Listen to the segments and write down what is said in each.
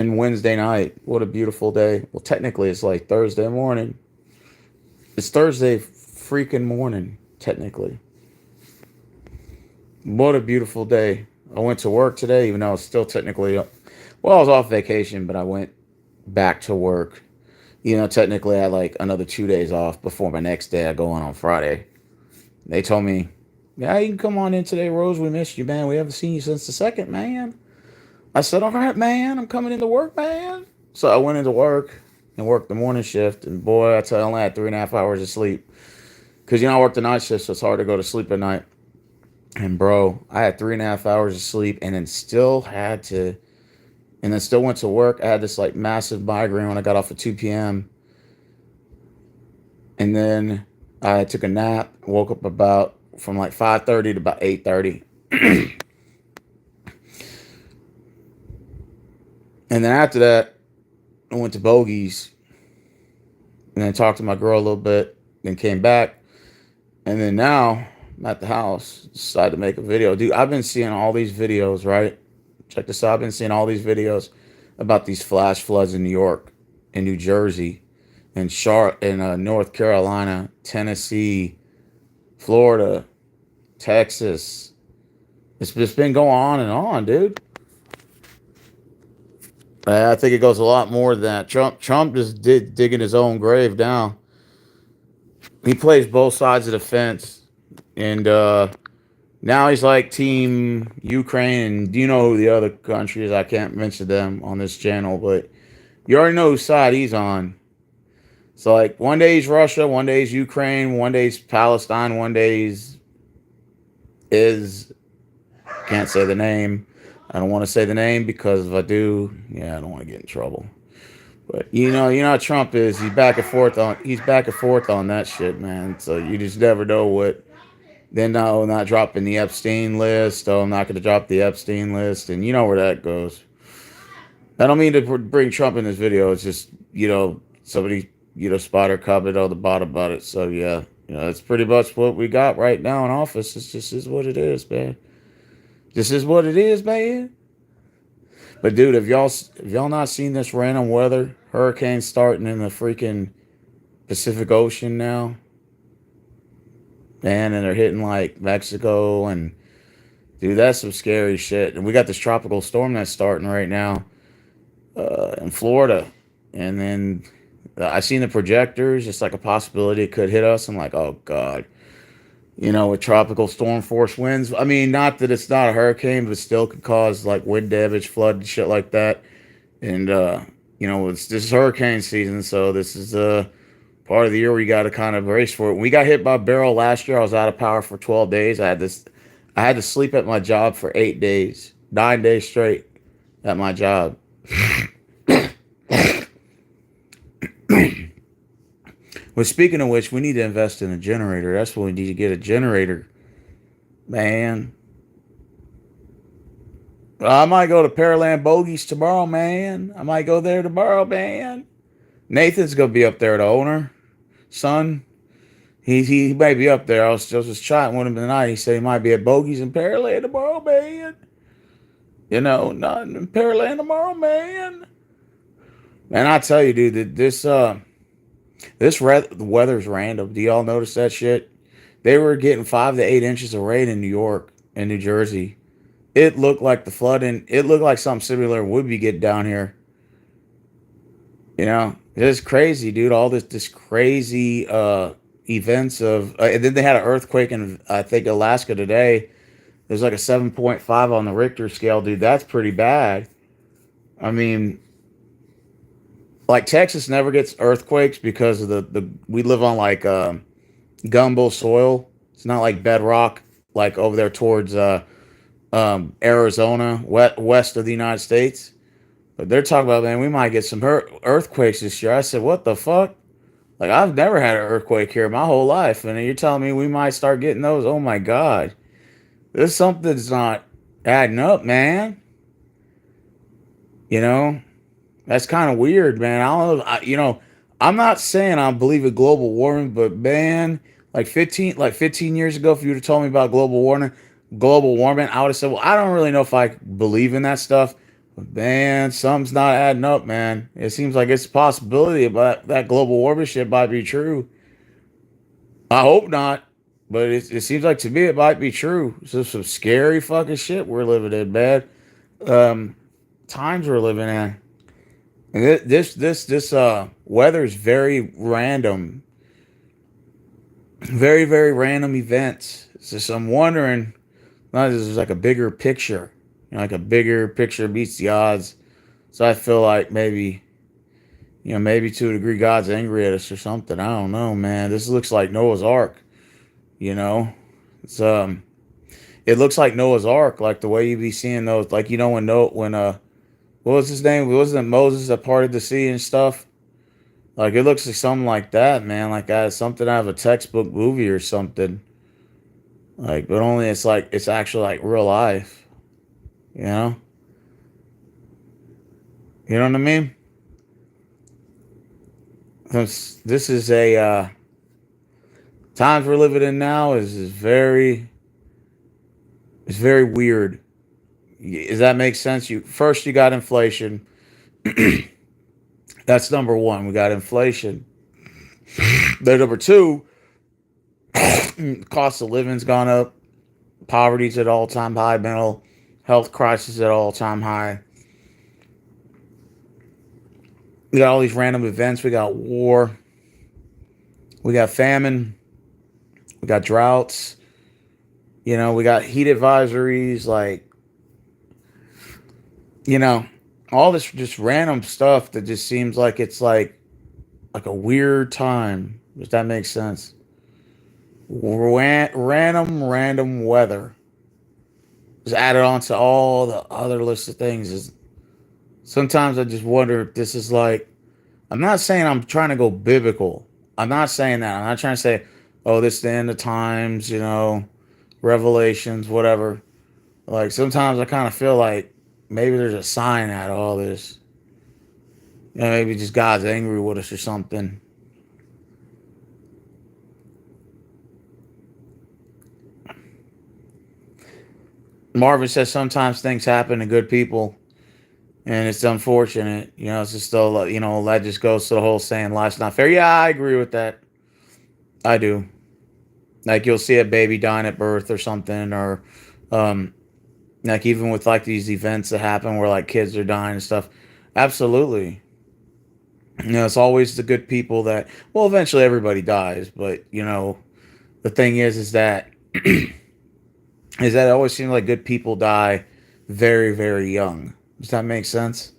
Wednesday night. What a beautiful day. Well, technically, it's like Thursday morning. It's Thursday freaking morning, technically. What a beautiful day. I went to work today, even though it's still technically, well, I was off vacation, but I went back to work. Technically, I had like another 2 days off before my next day. I go on Friday. They told me, yeah, you can come on in today, Rose. We missed you, man. We haven't seen you since the second, man. I said, all right, man. I'm coming into work, man. So I went into work and worked the morning shift. And boy, I tell you, I only had 3.5 hours of sleep. Because, I work the night shift, so it's hard to go to sleep at night. And, bro, I had 3.5 hours of sleep and then still went to work. I had this, like, massive migraine when I got off at 2 p.m. And then I took a nap, woke up from like 5:30 to about 8:30. And then after that, I went to Bogey's and then talked to my girl a little bit, then came back. And then now I'm at the house, decided to make a video. Dude, I've been seeing all these videos, right? Check this out. I've been seeing all these videos about these flash floods in New York, in New Jersey, in Charlotte, in North Carolina, Tennessee, Florida, Texas. It's just been going on and on, dude. I think it goes a lot more than that. Trump just digging his own grave now. He plays both sides of the fence, and now he's like Team Ukraine. And do you know who the other country is? I can't mention them on this channel, but you already know whose side he's on. So like one day he's Russia, one day he's Ukraine, one day he's Palestine, one day is can't say the name. I don't want to say the name because if I do, yeah, I don't want to get in trouble. But you know how Trump is. He's back and forth on that shit, man. So you just never know what. Then no, not dropping the Epstein list. Oh, I'm not going to drop the Epstein list, and you know where that goes. I don't mean to bring Trump in this video. It's just somebody spotter commented on the bottom about it. So yeah, that's pretty much what we got right now in office. It's just is what it is, man. This is what it is, man. But dude, have y'all not seen this random weather? Hurricanes starting in the freaking Pacific Ocean now, man, and they're hitting like Mexico and dude, that's some scary shit. And we got this tropical storm that's starting right now in Florida, and then I seen the projectors. It's like a possibility it could hit us. I'm like, oh god. With tropical storm force winds. I mean, not that it's not a hurricane, but it still could cause like wind damage, flood, and shit like that. And this is hurricane season, so this is part of the year where you got to kind of brace for it. When we got hit by Beryl last year, I was out of power for 12 days. I had to sleep at my job for 8 days, 9 days straight at my job. Well, speaking of which, we need to invest in a generator. That's what we need to get, a generator. Man. I might go to Pearland Bogies tomorrow, man. I might go there tomorrow, man. Nathan's going to be up there, the owner. Son. He might be up there. I was just chatting with him tonight. He said he might be at Bogies in Pearland tomorrow, man. Not in Pearland tomorrow, man. And I tell you, dude, this weather's random. Do y'all notice that shit? They were getting 5 to 8 inches of rain in New York and New Jersey. It looked like the flooding. It looked like something similar would be getting down here. It's crazy, dude. All this crazy events of, and then they had an earthquake in I think Alaska today. There's like a 7.5 on the Richter scale, dude. That's pretty bad. I mean, like Texas never gets earthquakes because of the we live on like gumbo soil. It's not like bedrock like over there towards Arizona, west of the United States. But they're talking about, man, we might get some earthquakes this year. I said, what the fuck? Like I've never had an earthquake here my whole life, and you're telling me we might start getting those? Oh my god, there's something that's not adding up, man. You know. That's kind of weird, man. I don't know. I'm not saying I believe in global warming, but man, like 15 years ago, if you would have told me about global warming, I would have said, well, I don't really know if I believe in that stuff. Man, something's not adding up, man. It seems like it's a possibility, but that global warming shit might be true. I hope not, but it seems like to me it might be true. So some scary fucking shit we're living in, man. Um, Times we're living in. And this weather's very random, very random events. So I'm wondering, not this is like a bigger picture, like a bigger picture beats the odds. So I feel like maybe, maybe to a degree God's angry at us or something. I don't know, man. This looks like Noah's Ark. You know, it's it looks like Noah's Ark, like the way you be seeing those, like when what was his name? Wasn't it Moses that parted the sea and stuff? Like it looks like something like that, man. Like something out of a textbook movie or something. Like, but only it's like it's actually like real life. You know, you know what I mean? This is a times we're living in now is very it's very weird. Does that make sense? You got inflation. That's number one. We got inflation. Then number two, cost of living's gone up. Poverty's at all time high. Mental health crisis at all time high. We got all these random events. We got war. We got famine. We got droughts. We got heat advisories. Like, all this just random stuff that just seems like it's like a weird time. Does that make sense? Random weather is added on to all the other list of things. Is sometimes I just wonder if this is like. I'm not saying I'm trying to go biblical. I'm not saying that. I'm not trying to say, oh, this is the end of times. Revelations, whatever. Like sometimes I kind of feel like maybe there's a sign out of all this. Maybe just God's angry with us or something. Marvin says sometimes things happen to good people, and it's unfortunate. It's just still, that just goes to the whole saying life's not fair. Yeah, I agree with that. I do. Like you'll see a baby dying at birth or something, or um, like even with like these events that happen where like kids are dying and stuff. Absolutely. It's always the good people that, well, eventually everybody dies, but the thing is that it always seems like good people die very young. Does that make sense?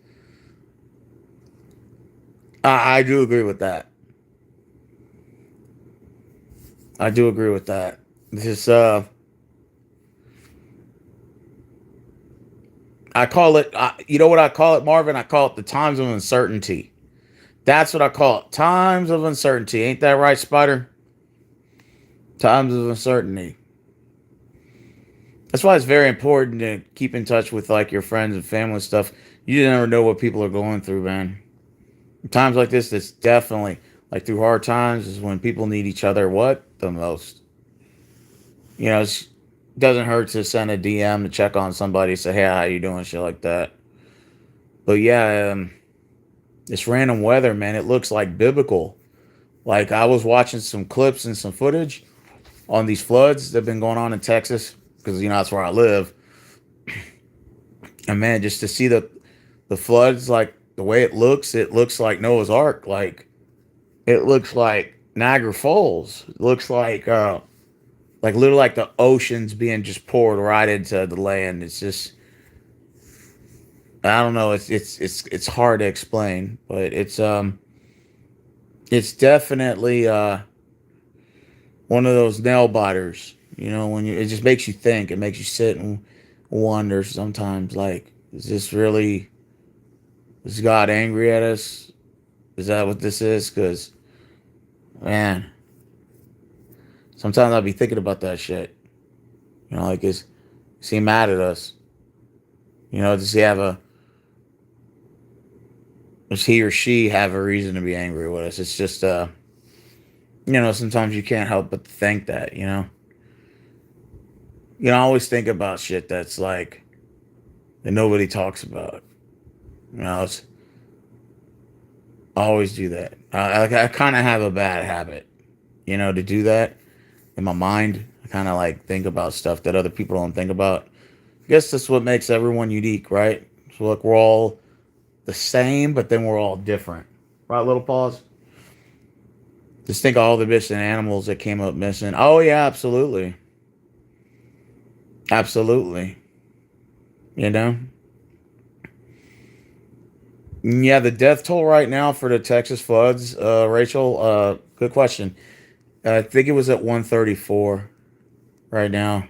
I do agree with that. I do agree with that. This I call it. You know what I call it, Marvin? I call it the times of uncertainty. That's what I call it. Times of uncertainty. Ain't that right, Spider? Times of uncertainty. That's why it's very important to keep in touch with like your friends and family and stuff. You never know what people are going through, man. Times like this, that's definitely like through hard times is when people need each other what the most. It doesn't hurt to send a DM to check on somebody, say, "Hey, how you doing?" Shit like that. But yeah, this random weather, man, it looks like biblical. Like I was watching some clips and some footage on these floods that have been going on in Texas because that's where I live. And man, just to see the floods, like the way it looks like Noah's Ark. Like it looks like Niagara Falls. It looks like literally like the ocean's being just poured right into the land. It's just I don't know. It's hard to explain, but it's definitely one of those nail biters. When it just makes you think. It makes you sit and wonder sometimes. Like, is God angry at us? Is that what this is? Because man, sometimes I'll be thinking about that shit. Like is he mad at us? Does he have a does he or she have a reason to be angry with us? It's just sometimes you can't help but think that. I always think about shit that's like that nobody talks about. You know, I always do that. I kind of have a bad habit, you know, to do that in my mind. I kind of like think about stuff that other people don't think about. I guess that's what makes everyone unique, right? So look, we're all the same, but then we're all different, right? Little pause. Just think of all the missing animals that came up missing. Oh yeah, absolutely, absolutely. You know, yeah. The death toll right now for the Texas floods, Rachel. Good question. I think it was at 134 right now.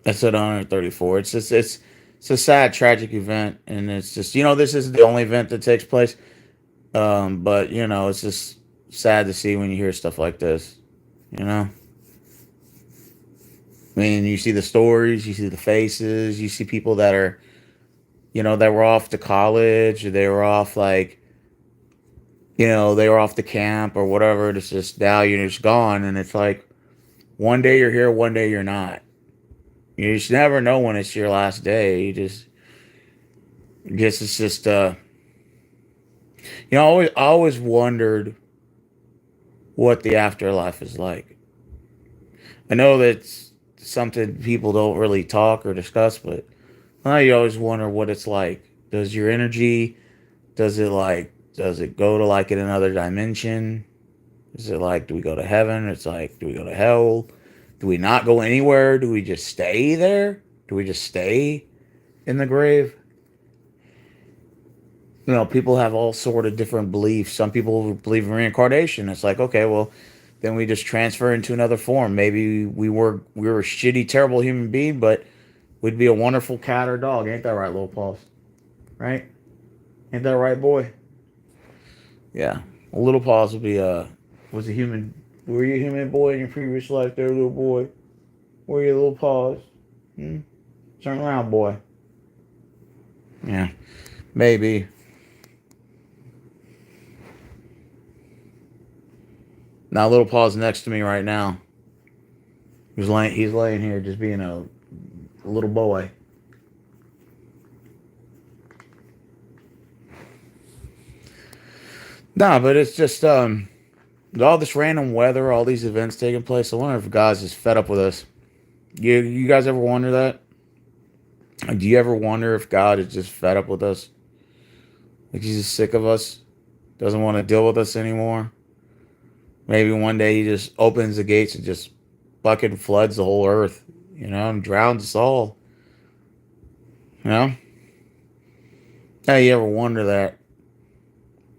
It's at 134. It's a sad, tragic event, and it's just this isn't the only event that takes place. But it's just sad to see when you hear stuff like this. You know, I mean, you see the stories, you see the faces, you see people that are that were off to college, or they were off like they were off to camp or whatever. It's just now you're just gone, and it's like one day you're here, one day you're not. You just never know when it's your last day. You just I guess it's just I always wondered what the afterlife is like. I know that's something people don't really talk or discuss, but you always wonder what it's like. Does your energy, does it go to like in another dimension? Is it like, do we go to heaven? It's like, do we go to hell? Do we not go anywhere? Do we just stay there? Do we just stay in the grave? People have all sort of different beliefs. Some people believe in reincarnation. It's like, okay, well, then we just transfer into another form. Maybe we were a shitty, terrible human being, but we'd be a wonderful cat or dog. Ain't that right, little Paul? Right? Ain't that right, boy? Yeah. Well, little Paws would be was a human. Were you a human boy in your previous life, there, little boy? Were you little Paws? Hmm? Turn around, boy. Yeah. Maybe. Now, little Paws next to me right now. He's laying here just being a little boy. Nah, but it's just all this random weather, all these events taking place. I wonder if God's just fed up with us. You guys ever wonder that? Do you ever wonder if God is just fed up with us? Like he's just sick of us, doesn't want to deal with us anymore. Maybe one day he just opens the gates and just fucking floods the whole earth, and drowns us all. You know? Hey, you ever wonder that?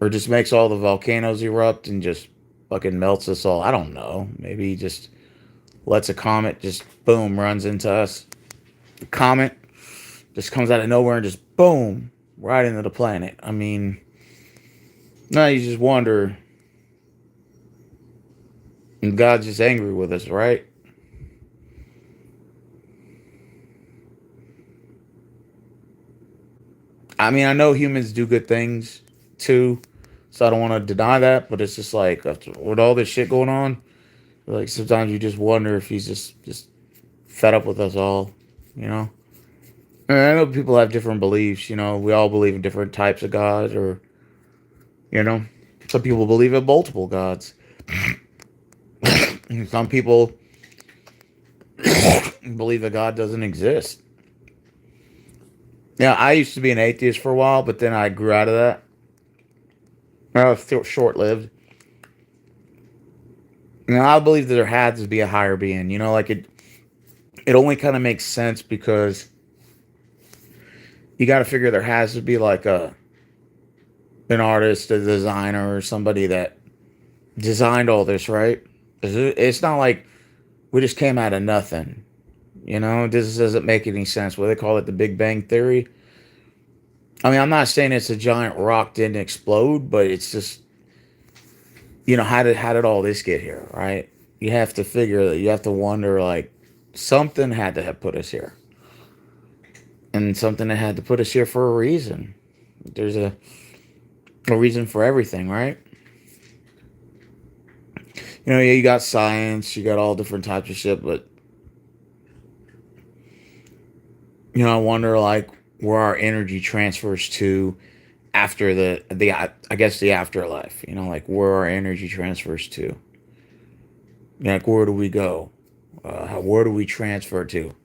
Or just makes all the volcanoes erupt and just fucking melts us all. I don't know. Maybe he just lets a comet just boom runs into us. The comet just comes out of nowhere and just boom right into the planet. I mean, now you just wonder, and God's just angry with us, right? I mean, I know humans do good things too, so I don't want to deny that. But it's just like with all this shit going on, like sometimes you just wonder if he's just fed up with us all, you know. And I know people have different beliefs. We all believe in different types of gods, or you know, some people believe in multiple gods. Some people believe that God doesn't exist. Yeah, I used to be an atheist for a while, but then I grew out of that. I was still short lived. I believe that there had to be a higher being. Like it only kind of makes sense because you got to figure there has to be like an artist, a designer, or somebody that designed all this, right? It's not like we just came out of nothing. This doesn't make any sense. What they call it, the Big Bang Theory. I mean, I'm not saying it's a giant rock didn't explode, but it's just, how did all this get here, right? You have to figure that you have to wonder like something had to have put us here, and something that had to put us here for a reason. There's a reason for everything, right? Yeah, you got science, you got all different types of shit, but I wonder like where our energy transfers to after the I guess the afterlife. Like where our energy transfers to. Like where do we go? Where do we transfer to?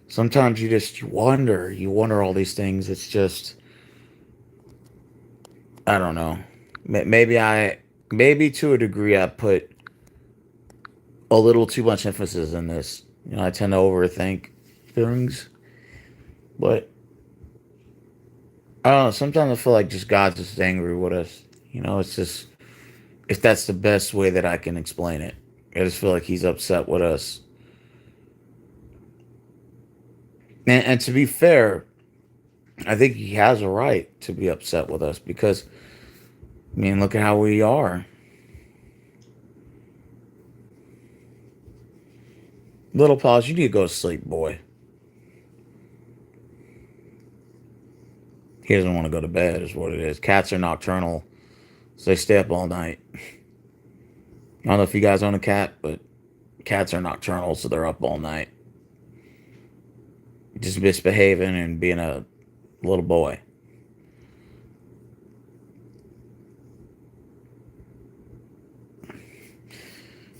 Sometimes you wonder all these things. It's just I don't know. Maybe to a degree I put a little too much emphasis in this. I tend to overthink things, but I don't know. Sometimes I feel like just God's just angry with us. It's just if that's the best way that I can explain it. I just feel like He's upset with us. And to be fair, I think He has a right to be upset with us because look at how we are. Little pause. You need to go to sleep, boy. He doesn't want to go to bed, is what it is. Cats are nocturnal, so they stay up all night. I don't know if you guys own a cat, but cats are nocturnal, so they're up all night. Just misbehaving and being a little boy.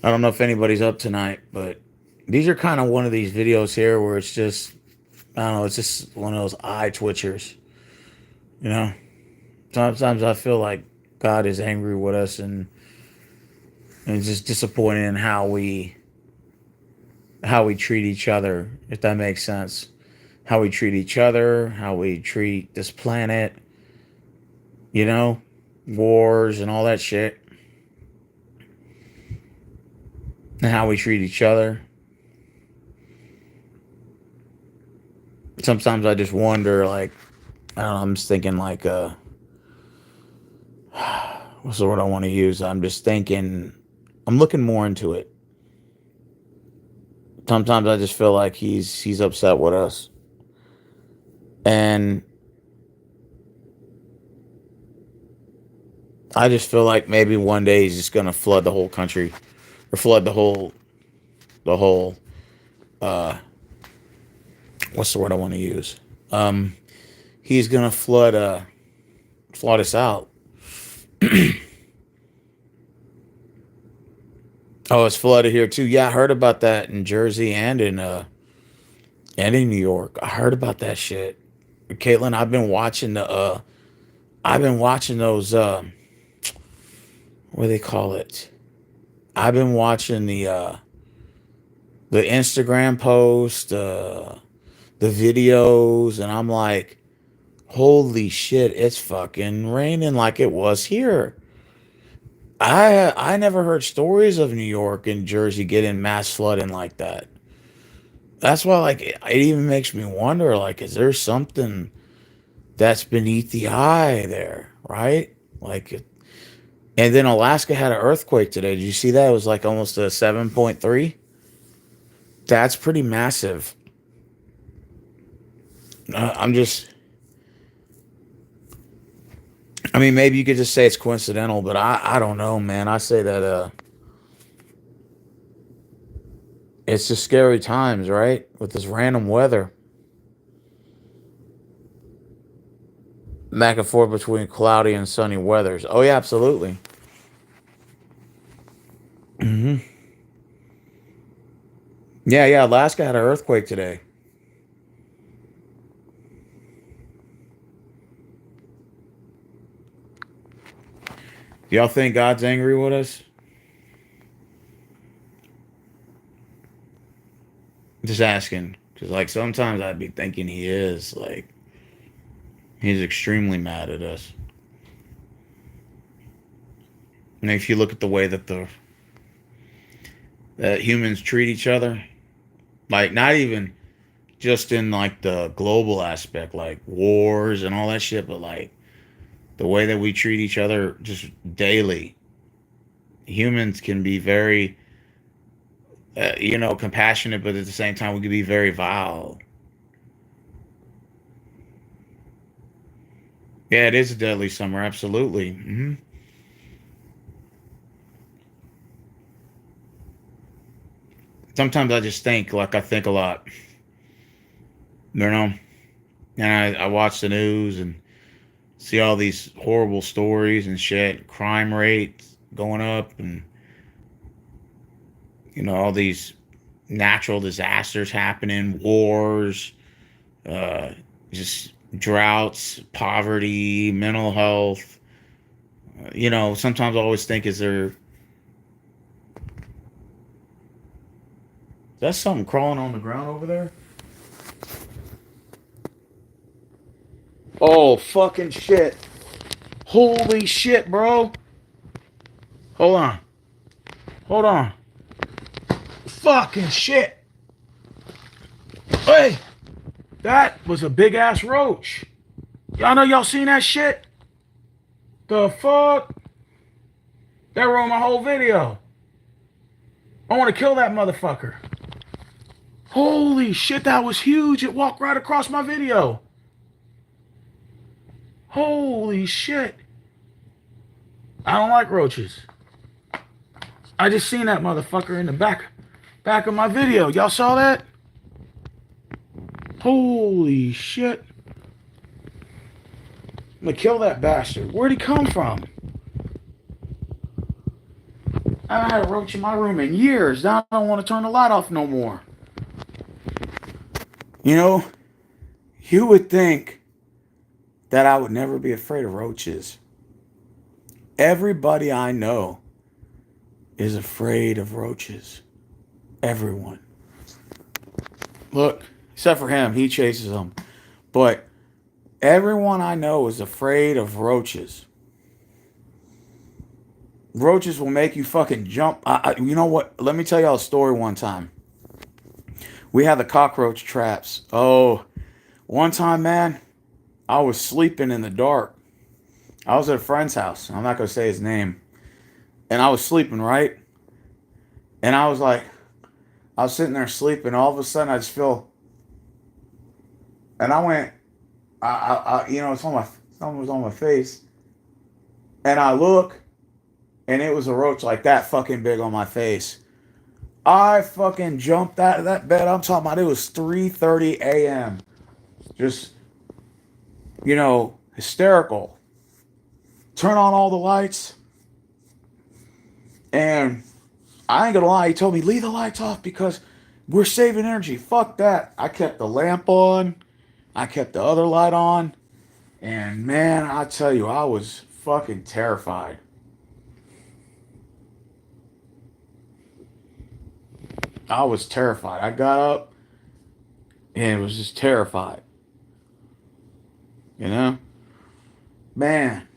I don't know if anybody's up tonight, but these are kind of one of these videos here where it's just, I don't know, it's just one of those eye twitchers. You know? Sometimes I feel like God is angry with us and just disappointed in how we treat each other, if that makes sense. How we treat each other, how we treat this planet, you know, wars and all that shit, and how we treat each other. Sometimes I just wonder, like, I don't know, I'm just thinking, like, what's the word I want to use? I'm just thinking, I'm looking more into it. Sometimes I just feel like he's upset with us, and I just feel like maybe one day he's just gonna flood the whole country, or flood the whole uh what's the word I want to use? Um, he's gonna flood us out. Oh, it's flooded here too. Yeah, I heard about that in Jersey and in New York. I heard about that shit. Caitlin, I've been watching those what do they call it? I've been watching the Instagram post, the videos, and I'm like, holy shit, it's fucking raining like it was here. I never heard stories of New York and Jersey getting mass flooding like that. That's why, like, it even makes me wonder, like, is there something that's beneath the eye there, right? Like, and then Alaska had an earthquake today. Did you see that? It was like almost a 7.3. That's pretty massive. I'm just, I mean, maybe you could just say it's coincidental, but I don't know, man. I say that it's just scary times, right? With this random weather, back and forth between cloudy and sunny weathers. Oh yeah, absolutely. Hmm. Yeah, yeah. Alaska had an earthquake today. Do y'all think God's angry with us? Just asking, because like sometimes I'd be thinking He is. Like He's extremely mad at us. And if you look at the way that humans treat each other, like not even just in like the global aspect, like wars and all that shit, but like the way that we treat each other just daily. Humans can be very, compassionate, but at the same time, we can be very vile. Yeah, it is a deadly summer, absolutely. Sometimes I just think, like, I think a lot. You know, and I watch the news and see all these horrible stories and shit, crime rates going up, and all these natural disasters happening, wars, uh, just droughts, poverty, mental health. Sometimes I always think, is that something crawling on the ground over there? Oh, fucking shit. Holy shit, bro. Hold on. Hold on. Fucking shit. Hey, that was a big ass roach. Y'all know y'all seen that shit? The fuck? That ruined my whole video. I want to kill that motherfucker. Holy shit, that was huge. It walked right across my video. Holy shit. I don't like roaches. I just seen that motherfucker in the back of my video. Y'all saw that? Holy shit. I'm gonna kill that bastard. Where'd he come from? I haven't had a roach in my room in years. Now I don't want to turn the light off no more. You would think that I would never be afraid of roaches. Everybody I know is afraid of roaches. Everyone. Look, except for him, he chases them. But everyone I know is afraid of roaches. Roaches will make you fucking jump. You know what? Let me tell y'all a story one time. We had the cockroach traps. Oh, one time, man, I was sleeping in the dark. I was at a friend's house. I'm not going to say his name. And I was sleeping, right? And I was sitting there sleeping. All of a sudden, I just feel, and I went, it's on something was on my face. And I look, and it was a roach like that fucking big on my face. I fucking jumped out of that bed. I'm talking about it was 3:30 a.m. Just, hysterical. Turn on all the lights. And I ain't gonna lie, he told me, leave the lights off because we're saving energy. Fuck that. I kept the lamp on. I kept the other light on. And man, I tell you, I was fucking terrified. I was terrified. I got up and was just terrified. You know? Man.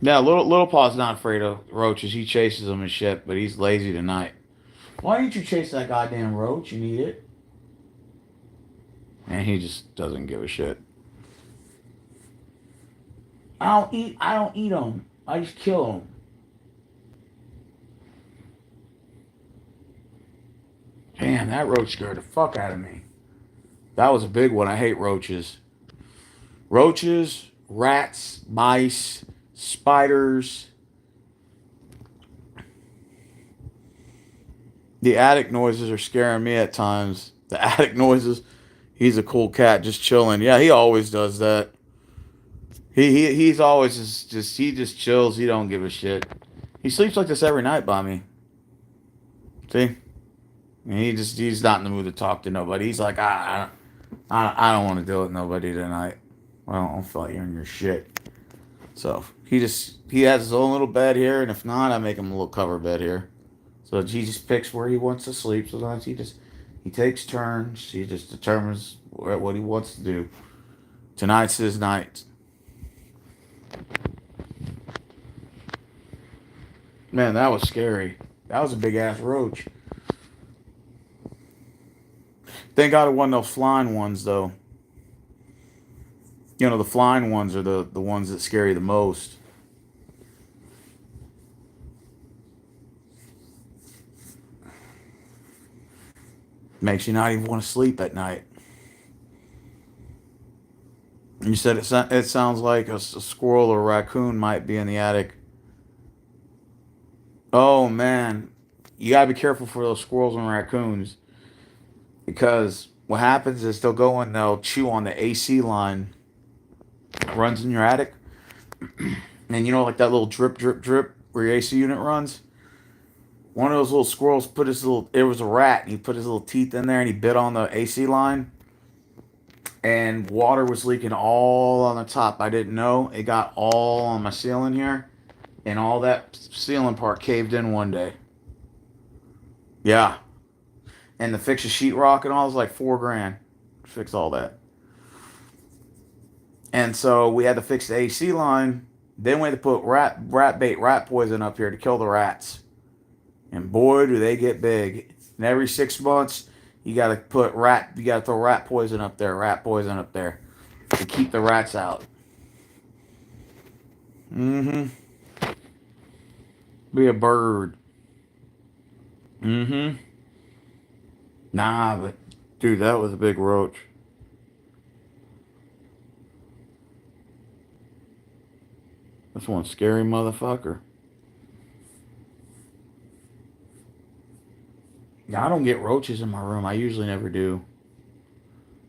Yeah, little Paw's not afraid of roaches. He chases them and shit, but he's lazy tonight. Why didn't you chase that goddamn roach? You need it. And he just doesn't give a shit. I don't eat them. I just kill them. Damn, that roach scared the fuck out of me. That was a big one. I hate roaches. Roaches, rats, mice, spiders. The attic noises are scaring me at times. The attic noises. He's a cool cat, just chilling. Yeah, he always does that. He's always he just chills. He don't give a shit. He sleeps like this every night by me. See, and he's not in the mood to talk to nobody. He's like, I don't want to deal with nobody tonight. Well, I don't feel like hearing your shit. So he has his own little bed here, and if not, I make him a little cover bed here. So he just picks where he wants to sleep. Sometimes he takes turns. He just determines what he wants to do. Tonight's his night. Man, that was scary. That was a big ass roach. Thank God it wasn't those flying ones though. The flying ones are the ones that scare you the most. Makes you not even want to sleep at night. You said it sounds like a squirrel or a raccoon might be in the attic. Oh man, you gotta be careful for those squirrels and raccoons because what happens is they'll go and they'll chew on the AC line that runs in your attic. And you know, like that little drip, drip, drip where your AC unit runs? One of those little squirrels put his little, it was a rat, and he put his little teeth in there and he bit on the AC line. And water was leaking all on the top. I didn't know. It got all on my ceiling here. And all that ceiling part caved in one day. Yeah. And the fix of sheetrock and all was like $4,000 to fix all that. And so we had to fix the AC line. Then we had to put rat bait, rat poison up here to kill the rats. And boy, do they get big. And every 6 months, you gotta throw rat poison up there to keep the rats out. Mm-hmm. Be a bird. Mm-hmm. Nah, but dude, that was a big roach. That's one scary motherfucker. Yeah, I don't get roaches in my room. I usually never do.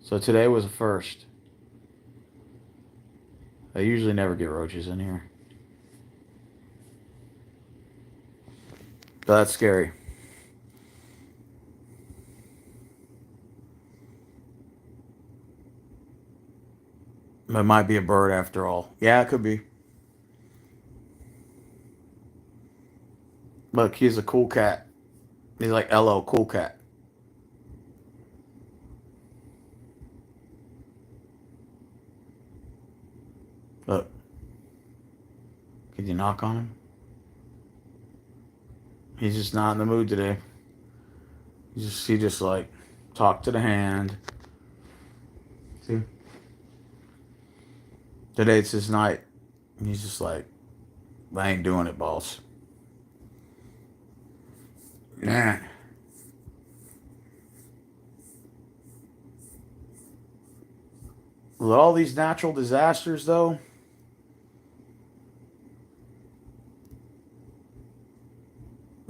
So today was a first. I usually never get roaches in here. So that's scary. It might be a bird after all. Yeah, it could be. Look, he's a cool cat. He's like LO, cool cat. Look, could you knock on him? He's just not in the mood today. He just like talk to the hand. See? Today it's his night. He's just like, I ain't doing it, boss. Man. With all these natural disasters, though,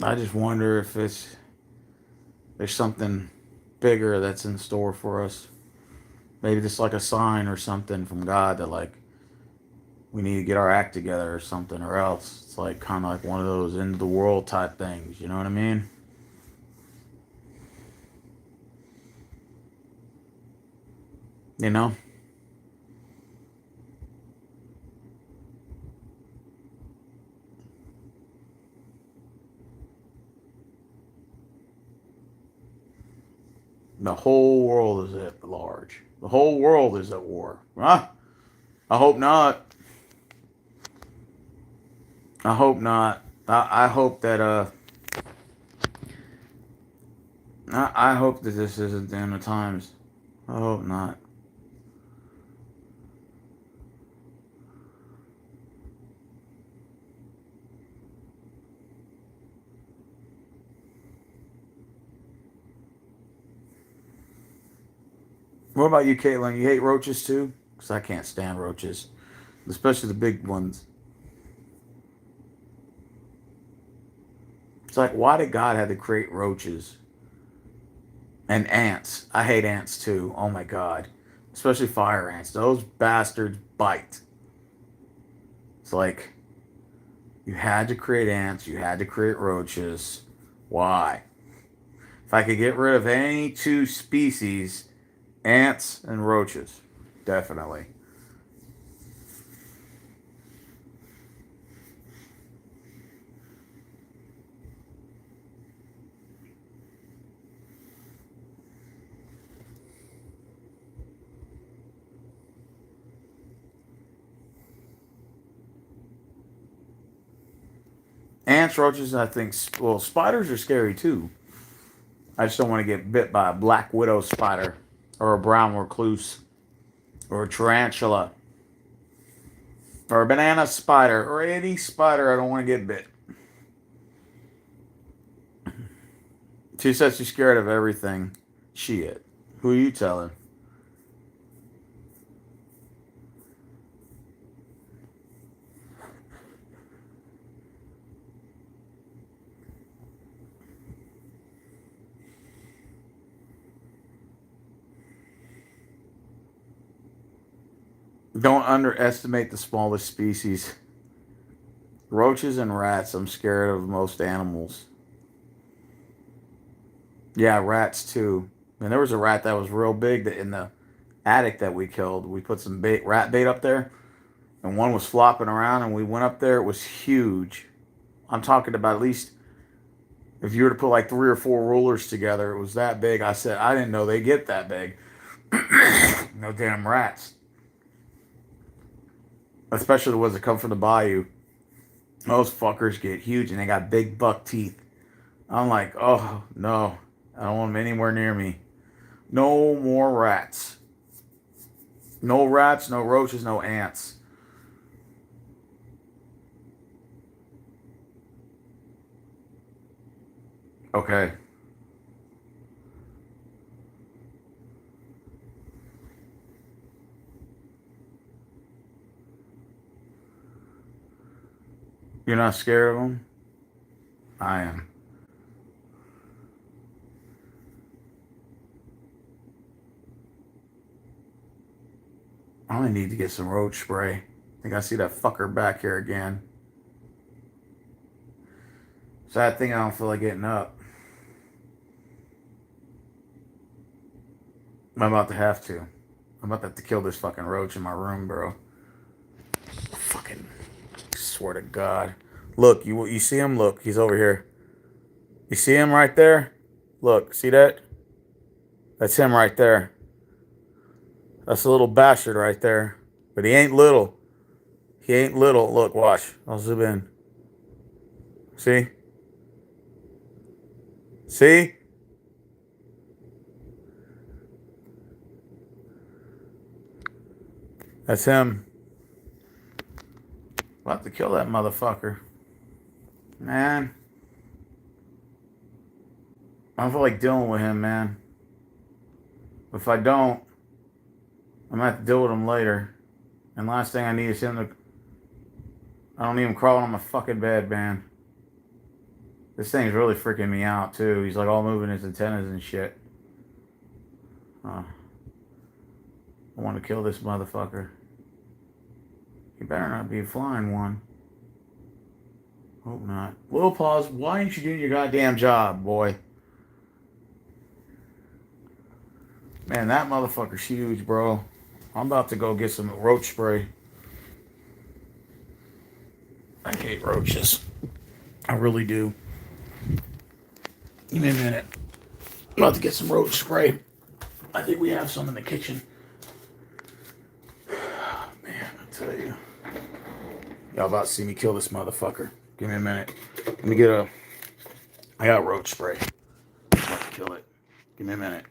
I just wonder if there's something bigger that's in store for us. Maybe just like a sign or something from God that like we need to get our act together or something, or else it's like kind of like one of those end of the world type things. You know what I mean? You know? The whole world is at large. The whole world is at war. Huh? I hope not. I hope not. I hope that I hope that this isn't the end of times. I hope not. What about you, Caitlin? You hate roaches too? Because I can't stand roaches, especially the big ones. It's like, why did God have to create roaches and ants? I hate ants too. Oh my God, especially fire ants. Those bastards bite. It's like you had to create ants. You had to create roaches. Why? If I could get rid of any two species, ants and roaches, definitely. Ants, roaches, I think. Well, spiders are scary too. I just don't want to get bit by a black widow spider or a brown recluse or a tarantula or a banana spider or any spider. I don't want to get bit. She says she's scared of everything. Shit. Who are you telling? Don't underestimate the smallest species. Roaches and rats, I'm scared of most animals. Yeah, rats too. And there was a rat that was real big that in the attic that we killed. We put some rat bait up there, and one was flopping around, and we went up there. It was huge. I'm talking about at least if you were to put like 3 or 4 rulers together, it was that big. I said I didn't know they get that big. No damn rats, especially the ones that come from the bayou. Those fuckers get huge, and they got big buck teeth. I'm like, oh no, I don't want them anywhere near me. No more rats. No rats, no roaches, no ants. Okay. You're not scared of them? I am. I only need to get some roach spray. I think I see that fucker back here again. Sad thing, I don't feel like getting up. I'm about to have to. I'm about to have to kill this fucking roach in my room, bro. Fucking swear to God. Look, you see him? Look, he's over here. You see him right there? Look, see that? That's him right there. That's a little bastard right there. But he ain't little. He ain't little. Look, watch. I'll zoom in. See? See? That's him. I'll have to kill that motherfucker. Man. I don't feel like dealing with him, man. If I don't, I'm gonna have to deal with him later. And last thing I need is him to. I don't need him crawling on my fucking bed, man. This thing's really freaking me out, too. He's like all moving his antennas and shit. I want to kill this motherfucker. He better not be a flying one. Hope not. Little Paws, why ain't you doing your goddamn job, boy? Man, that motherfucker's huge, bro. I'm about to go get some roach spray. I hate roaches. I really do. Give me a minute. I'm about to get some roach spray. I think we have some in the kitchen. Man, I tell you. Y'all about to see me kill this motherfucker. Give me a minute. Let me get a... I got roach spray. I'm about to kill it. Give me a minute.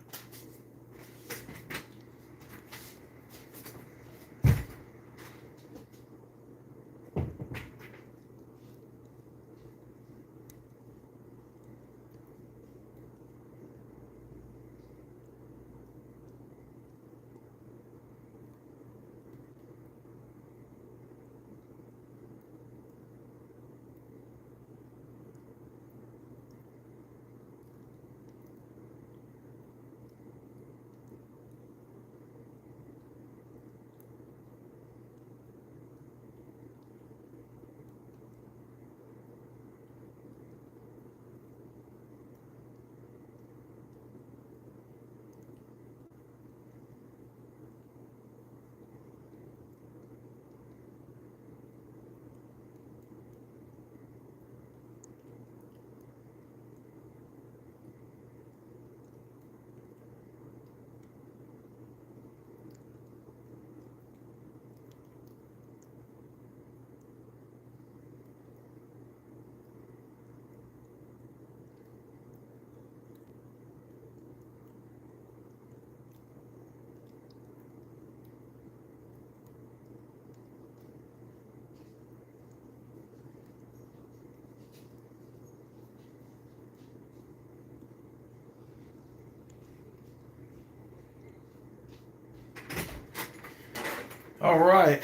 All right.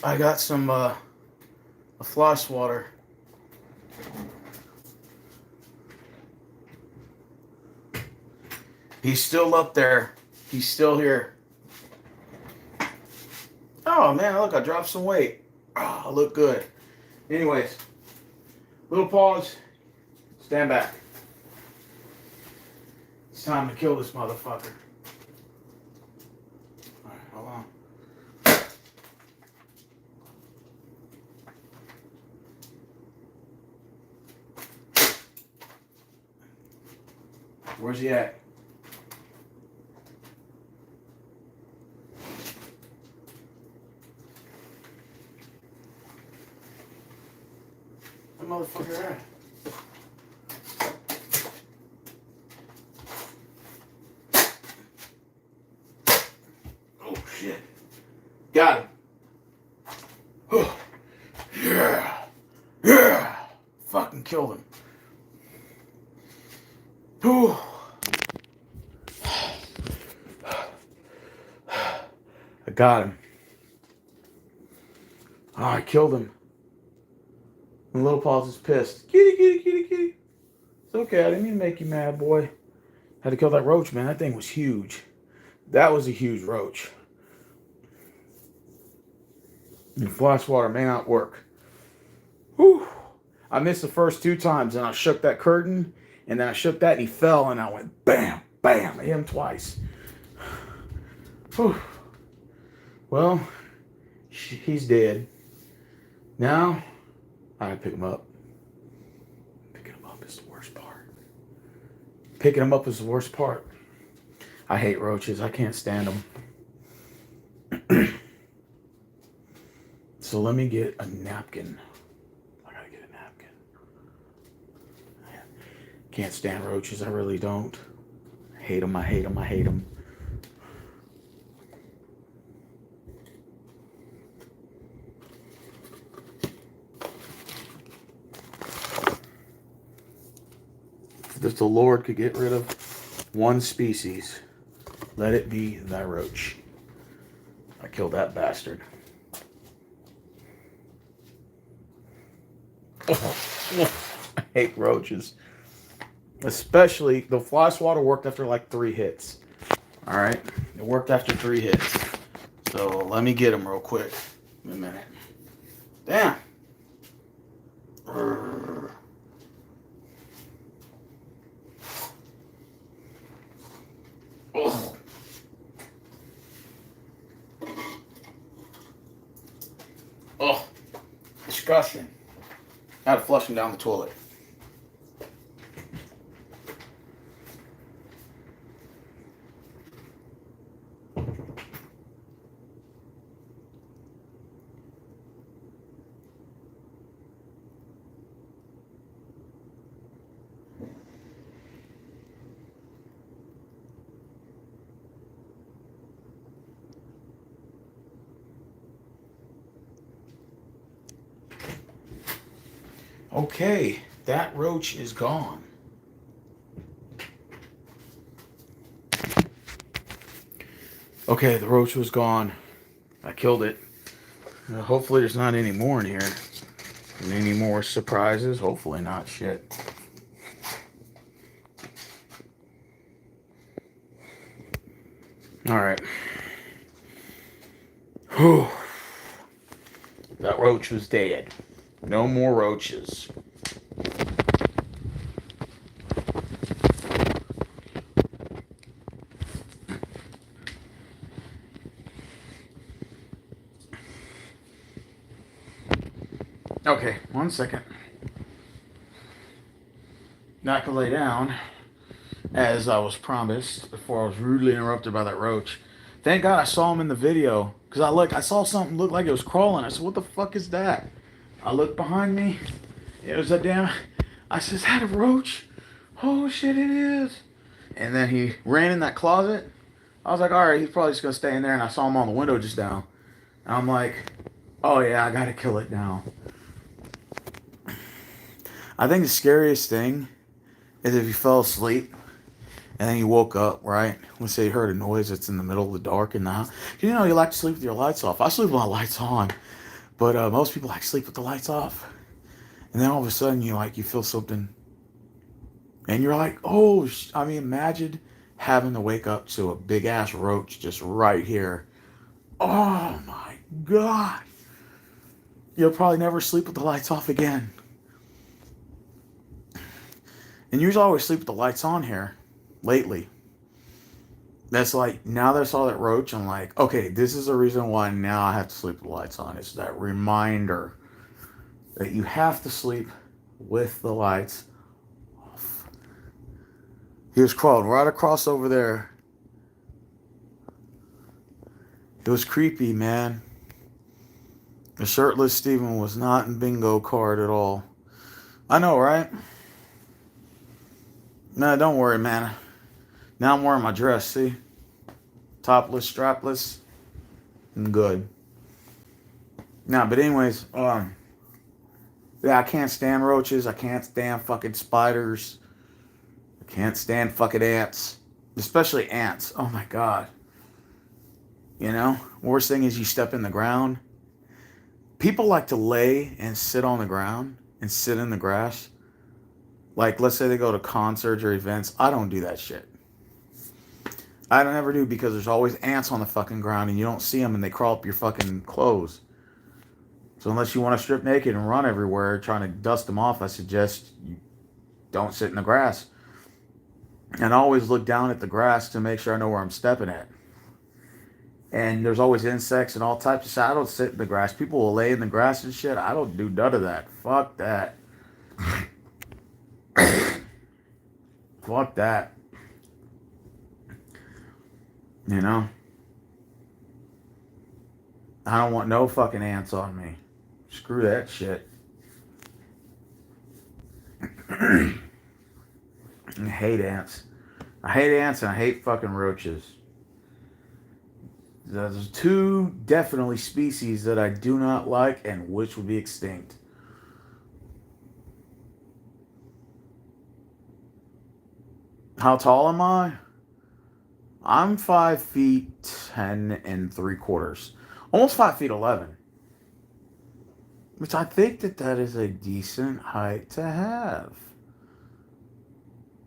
I got some floss water. He's still up there. He's still here. Oh man, look, I dropped some weight. Oh, I look good. Anyways, little paws, stand back. It's time to kill this motherfucker. Alright, hold on. Where's he at? The motherfucker at? Oh shit. Got him. Oh. Yeah. Yeah. Fucking killed him. Oh. I got him. Oh, I killed him. And Little Paws is pissed. Kitty, kitty, kitty, kitty. It's okay. I didn't mean to make you mad, boy. Had to kill that roach, man. That thing was huge. That was a huge roach. And flash water may not work. Whew. I missed the first 2 times, and I shook that curtain, and then I shook that, and he fell, and I went bam, bam. I hit him twice. Whew. Well, he's dead. Now, I gotta pick him up. Picking him up is the worst part. Picking him up is the worst part. I hate roaches. I can't stand them. So let me get a napkin. I gotta get a napkin. Can't stand roaches. I really don't. I hate them. I hate them. I hate them. If the Lord could get rid of one species, let it be thy roach. I killed that bastard. I hate roaches. Especially, the fly swatter worked after like 3 hits. Alright? It worked after 3 hits. So let me get him real quick. In a minute. Damn. Oh. Oh. Disgusting. I had to flush him down the toilet. Okay, that roach is gone. Okay, the roach was gone. I killed it. Hopefully there's not any more in here. And any more surprises? Hopefully not. Shit. Alright. Whew. That roach was dead. No more roaches. Okay, 1 second. Now I can lay down, as I was promised, before I was rudely interrupted by that roach. Thank God I saw him in the video, because I saw something look like it was crawling. I said, what the fuck is that? I looked behind me. It was a damn... I said, is that a roach? Oh shit, it is. And then he ran in that closet. I was like, alright, he's probably just going to stay in there. And I saw him on the window just now. And I'm like, oh yeah, I got to kill it now. I think the scariest thing is if you fell asleep and then you woke up, right? Let's say you heard a noise that's in the middle of the dark in the house. You know, you like to sleep with your lights off. I sleep with my lights on. But most people like to sleep with the lights off. And then all of a sudden you feel something. And you're like, oh, imagine having to wake up to a big ass roach just right here. Oh my God. You'll probably never sleep with the lights off again. And you always sleep with the lights on here lately. That's like, now that I saw that roach, I'm like, okay, this is the reason why now I have to sleep with the lights on. It's that reminder that you have to sleep with the lights off. He was crawling right across over there. It was creepy, man. The shirtless Steven was not in bingo card at all. I know, right? No, don't worry, man. Now I'm wearing my dress, see? Topless, strapless. I'm good. Nah, but anyways, yeah, I can't stand roaches. I can't stand fucking spiders. I can't stand fucking ants. Especially ants. Oh my God. You know? Worst thing is you step in the ground. People like to lay and sit on the ground and sit in the grass. Like, let's say they go to concerts or events. I don't do that shit. I don't ever do, because there's always ants on the fucking ground and you don't see them and they crawl up your fucking clothes. So unless you want to strip naked and run everywhere trying to dust them off, I suggest you don't sit in the grass. And I always look down at the grass to make sure I know where I'm stepping at. And there's always insects and all types of shit. I don't sit in the grass. People will lay in the grass and shit. I don't do none of that. Fuck that. Fuck that. You know? I don't want no fucking ants on me. Screw that shit. I hate ants. I hate ants and I hate fucking roaches. There's two definitely species that I do not like and which would be extinct. How tall am I? I'm 5 feet 10 and 3/4. Almost 5 feet 11. Which I think that is a decent height to have.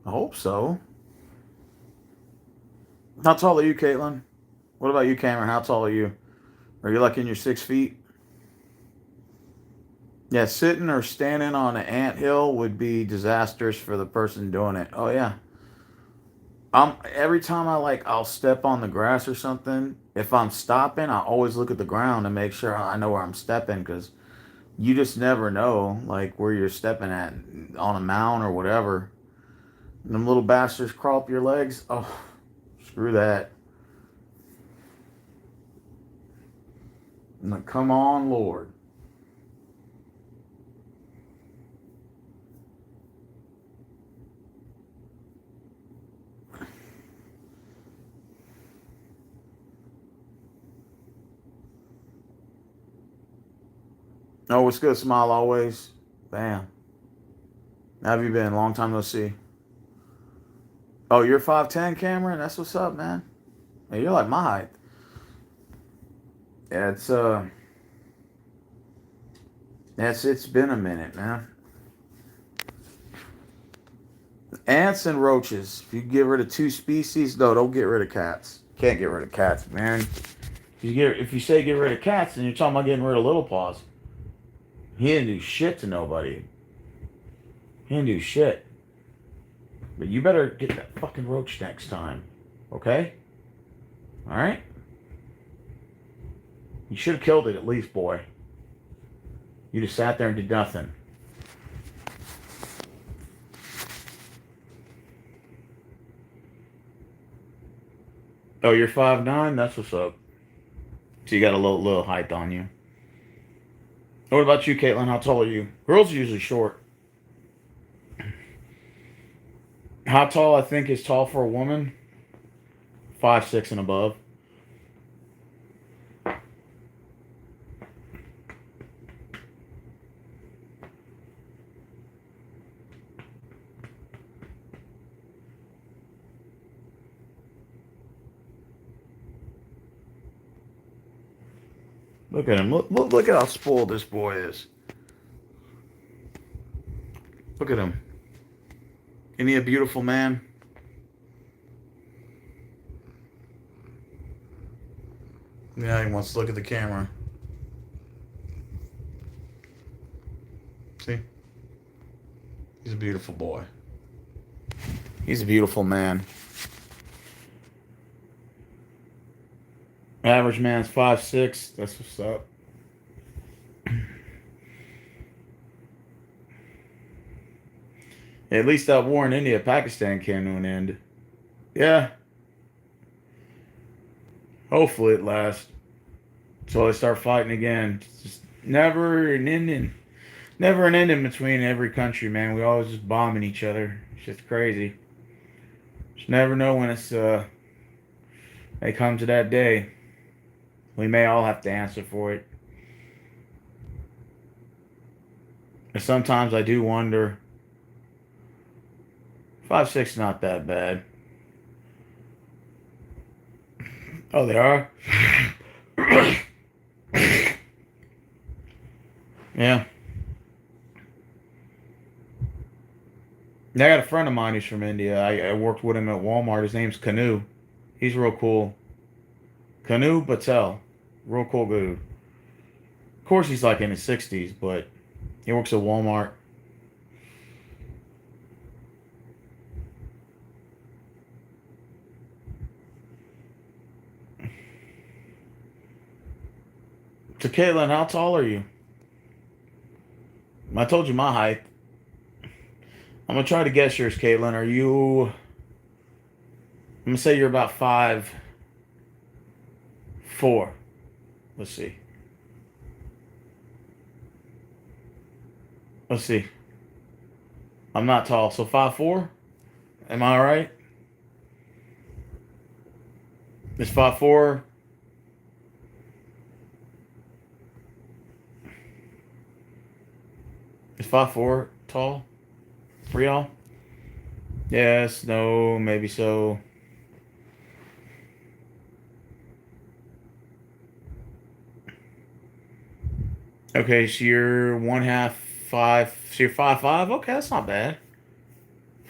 I hope so. How tall are you, Caitlin? What about you, Cameron? How tall are you? Are you like in your 6 feet? Yeah, sitting or standing on an anthill would be disastrous for the person doing it. Oh yeah. Every time I'll step on the grass or something, if I'm stopping, I always look at the ground to make sure I know where I'm stepping, because you just never know like where you're stepping at on a mound or whatever. And them little bastards crawl up your legs. Oh, screw that. I'm like, come on, Lord. Oh, what's good? Smile always. Bam. How have you been? Long time no see. Oh, you're 5'10", Cameron? That's what's up, man. Hey, you're like my height. Yeah, it's been a minute, man. Ants and roaches. If you get rid of two species, no, don't get rid of cats. Can't get rid of cats, man. If you say get rid of cats, then you're talking about getting rid of Little Paws. He didn't do shit to nobody. He didn't do shit. But you better get that fucking roach next time. Okay? Alright? You should have killed it at least, boy. You just sat there and did nothing. Oh, you're 5'9"? That's what's up. So you got a little height on you. What about you, Caitlin? How tall are you? Girls are usually short. How tall I think is tall for a woman? 5'6" and above. Look at him. Look at how spoiled this boy is. Look at him. Isn't he a beautiful man? Yeah, he wants to look at the camera. See? He's a beautiful boy. He's a beautiful man. Average man's 5'6". That's what's up. At least that war in India, Pakistan came to an end. Yeah. Hopefully it lasts. So they start fighting again. It's just never an ending. Never an ending between every country, man. We always just bombing each other. It's just crazy. Just never know when it's may come to that day. We may all have to answer for it. And sometimes I do wonder. 5'6" is not that bad. Oh, they are? Yeah. I got a friend of mine who's from India. I worked with him at Walmart. His name's Kanu. He's real cool. Kanu Patel. Real cool dude. Of course, he's like in his 60s, but he works at Walmart. So, Caitlin, how tall are you? I told you my height. I'm going to try to guess yours, Caitlin. Are you... I'm going to say you're about 5'4". Let's see. Let's see. I'm not tall, so 5'4"? Am I all right? Is 5'4"? Is 5'4" tall for y'all? Yes, no, maybe so. Okay, so you're 1/2 5. So you're 5'5". Okay, that's not bad.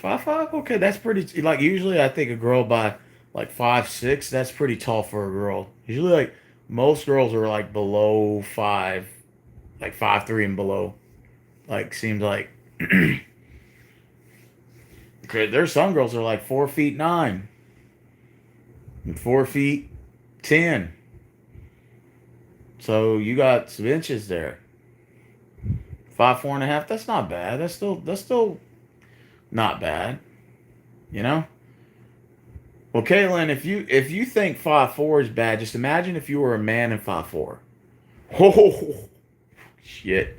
5'5". Okay, that's pretty. Like usually, I think a girl by like 5'6". That's pretty tall for a girl. Usually, like most girls are like below 5, like 5'3" and below. Like seems like. Okay, there's some girls that are like 4'9" and 4'10". So you got some inches there. 5'4.5". That's not bad. That's still not bad. You know. Well, Caitlin, if you think 5'4" is bad, just imagine if you were a man and 5'4". Oh shit.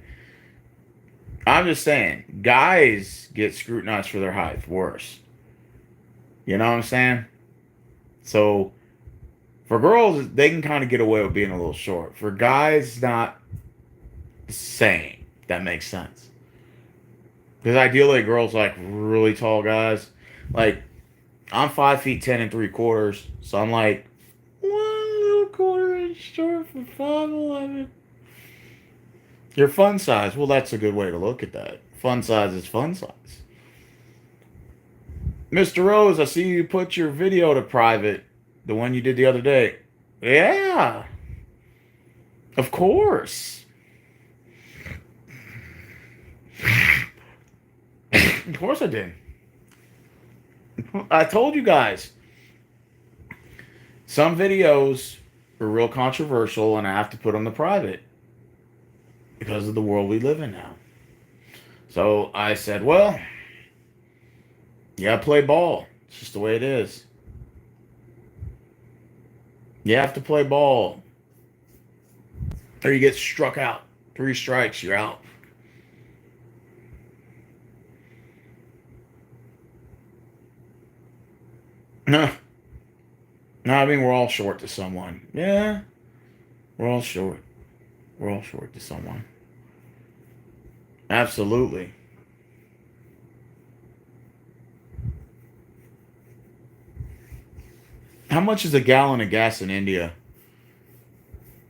I'm just saying, guys get scrutinized for their height worse. You know what I'm saying? So for girls, they can kind of get away with being a little short. For guys, not the same. That makes sense. Because ideally, girls like really tall guys. Like I'm 5'10 3/4", so I'm like 1 1/4 inch short for 5'11". Your fun size. Well, that's a good way to look at that. Fun size is fun size. Mr. Rose, I see you put your video to private. The one you did the other day. Yeah. Of course. Of course I did. I told you guys. Some videos are real controversial and I have to put them to private because of the world we live in now. So I said, well, you gotta play ball. It's just the way it is. You have to play ball. Or you get struck out. 3 strikes, you're out. No. No, I mean, we're all short to someone. Yeah. We're all short. We're all short to someone. Absolutely. How much is a gallon of gas in India?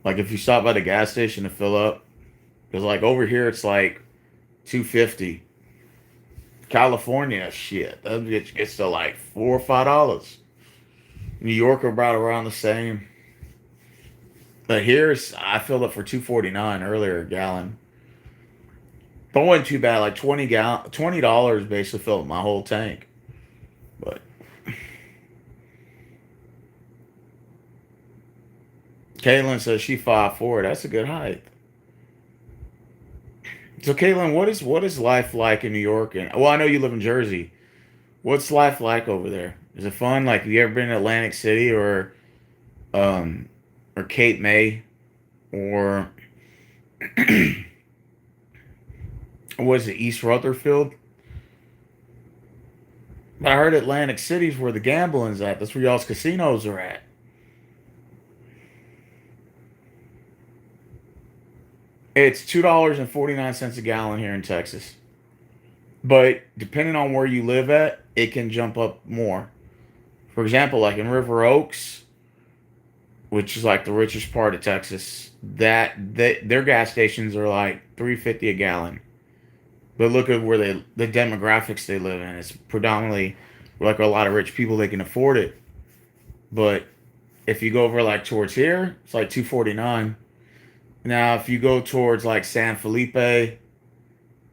Like if you stop by the gas station to fill up, because like over here it's like 250. California, shit, that gets to like $4 or $5. New York about around the same. But here's I filled up for 249 earlier a gallon. But it wasn't too bad. Like $20 basically filled my whole tank. But Caitlin says she 5'4". That's a good height. So Caitlin, what is life like in New York? And well, I know you live in Jersey. What's life like over there? Is it fun? Like, have you ever been to Atlantic City um or Cape May or was it East Rutherford? I heard Atlantic City's where the gambling's at. That's where y'all's casinos are at. It's $2.49 a gallon here in Texas. But depending on where you live at, it can jump up more. For example, like in River Oaks, which is like the richest part of Texas, their gas stations are like 3.50 a gallon. But look at where the demographics they live in. It's predominantly like a lot of rich people, they can afford it. But if you go over like towards here, it's like 2.49. Now, if you go towards like San Felipe,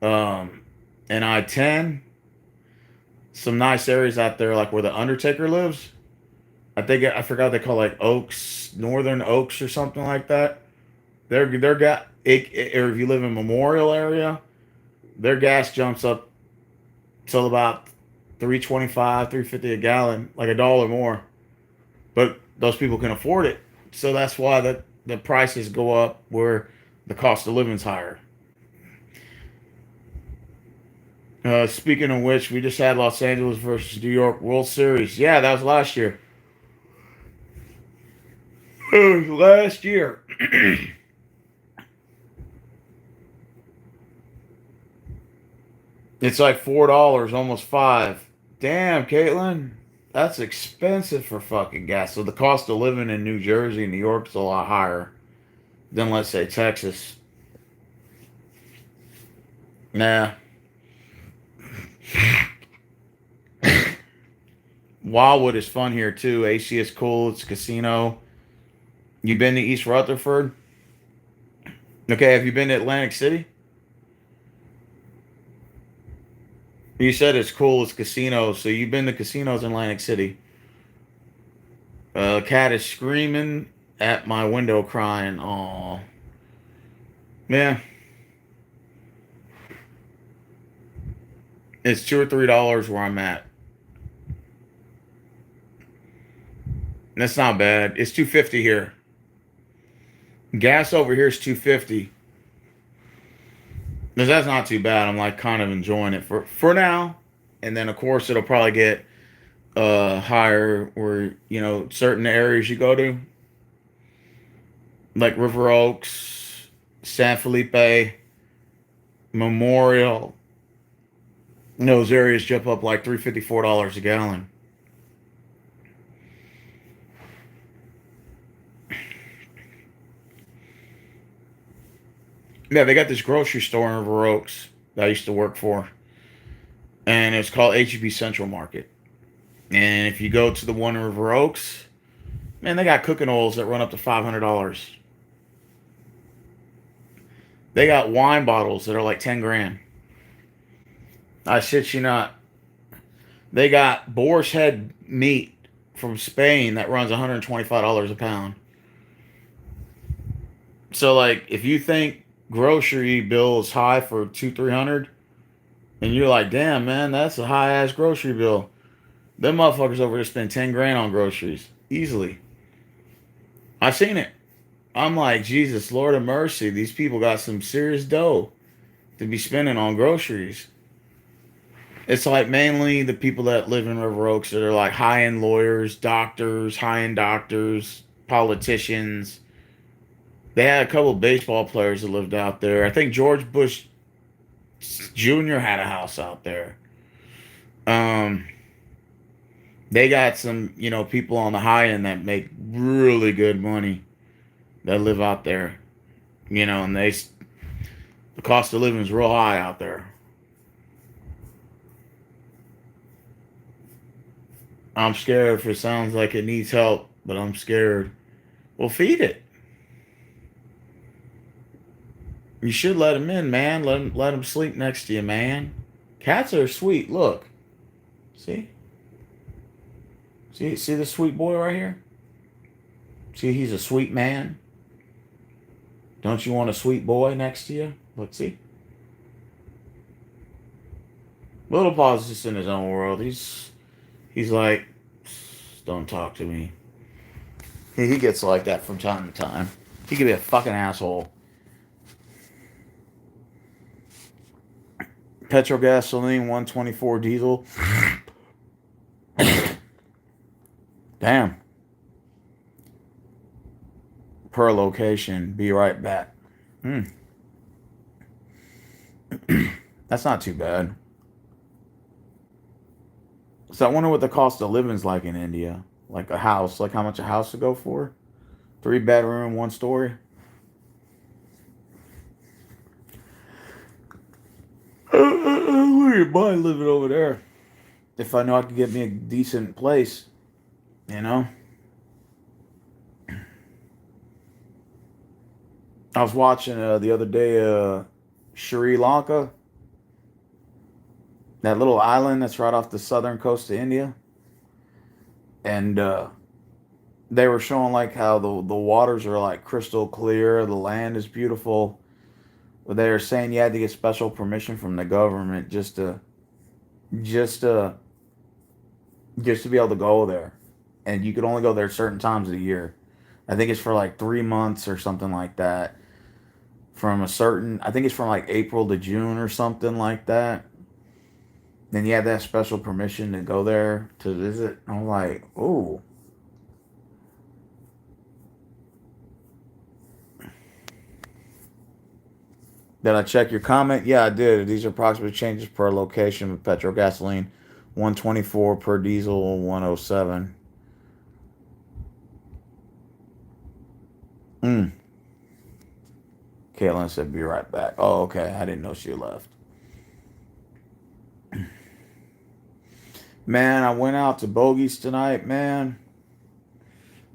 um, and I-10, some nice areas out there, like where the Undertaker lives. I forgot they call like Oaks, Northern Oaks or something like that. They're got or if you live in Memorial area, their gas jumps up till about 3.25, 3.50 a gallon, like a dollar more. But those people can afford it, so that's why the prices go up where the cost of living's higher. Speaking of which, we just had Los Angeles versus New York World Series. Yeah, that was last year. Last year. It's like $4, almost five. Damn, Caitlin, that's expensive for fucking gas. So the cost of living in New Jersey and New York is a lot higher than, let's say, Texas. Nah. Wildwood is fun here too. AC is cool. It's a casino. You been to East Rutherford? Okay, have you been to Atlantic City? You said it's cool. It's casinos. So you've been to casinos in Atlantic City. Cat is screaming at my window, crying. Oh, yeah. It's $2 or $3 where I'm at. That's not bad. It's 250 here. Gas over here is 250. That's not too bad. I'm like kind of enjoying it for now. And then of course it'll probably get higher where certain areas you go to, like River Oaks, San Felipe, Memorial. Those areas jump up like $3.54 a gallon. Yeah, they got this grocery store in River Oaks that I used to work for, and it's called HEB Central Market. And if you go to the one in River Oaks, man, they got cooking oils that run up to $500. They got wine bottles that are like 10 grand. I shit you not. They got boar's head meat from Spain that runs $125 a pound. So like, if you think grocery bill is high for 300, and you're like, damn man, that's a high ass grocery bill. Them motherfuckers over there spend 10 grand on groceries easily. I seen it. I'm like, Jesus, Lord of mercy, these people got some serious dough to be spending on groceries. It's like mainly the people that live in River Oaks that are like high end lawyers, doctors, high end doctors, politicians. They had a couple of baseball players that lived out there. I think George Bush Jr. had a house out there. Um, they got some, people on the high end that make really good money that live out there. And the cost of living is real high out there. I'm scared if it sounds like it needs help, but I'm scared. Well, feed it. You should let him in, man. Let him sleep next to you, man. Cats are sweet. Look, see, see the sweet boy right here. See, he's a sweet man. Don't you want a sweet boy next to you? Look, see. Little Paws just in his own world. He's like, don't talk to me. He gets like that from time to time. He could be a fucking asshole. Petrol gasoline, 124 diesel. Damn. Per location. Be right back. That's not too bad. So I wonder what the cost of living's like in India. Like a house. Like how much a house would go for? 3-bedroom, 1-story. I wouldn't mind living over there. If I know I could get me a decent place. You know? I was watching the other day Sri Lanka. That little island that's right off the southern coast of India. And they were showing like how the waters are like crystal clear. The land is beautiful. But they were saying you had to get special permission from the government just to be able to go there. And you could only go there certain times of the year. I think it's for like 3 months or something like that. I think it's from like April to June or something like that. Then you have that special permission to go there to visit. I'm like, ooh. Did I check your comment? Yeah, I did. These are approximate changes per location with petrol gasoline. 124 per diesel, 107. Caitlin said, be right back. Oh, okay. I didn't know she left. Man, I went out to Bogey's tonight, man.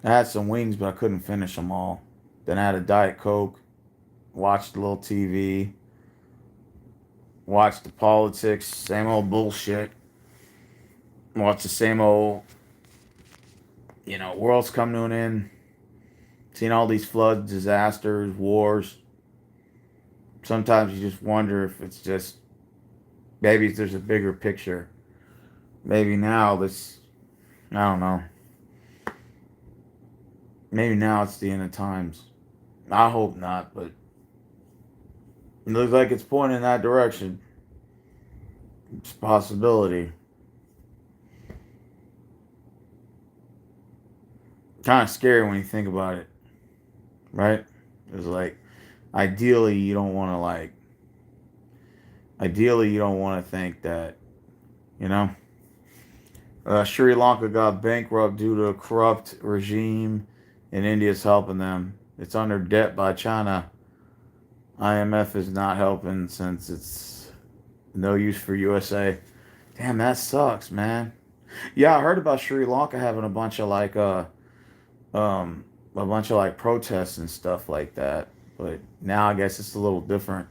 I had some wings, but I couldn't finish them all. Then I had a Diet Coke. Watched a little TV. Watched the politics. Same old bullshit. Watched the same old, world's coming to an end. Seen all these floods, disasters, wars. Sometimes you just wonder if it's just, maybe there's a bigger picture. Maybe now I don't know. Maybe now it's the end of times. I hope not, but it looks like it's pointing in that direction. It's a possibility. Kind of scary when you think about it, right? It's like, ideally you don't want to think that, Sri Lanka got bankrupt due to a corrupt regime, and India's helping them. It's under debt by China. IMF is not helping since it's no use for USA. Damn, that sucks, man. Yeah, I heard about Sri Lanka having a bunch of protests and stuff like that. But now I guess it's a little different.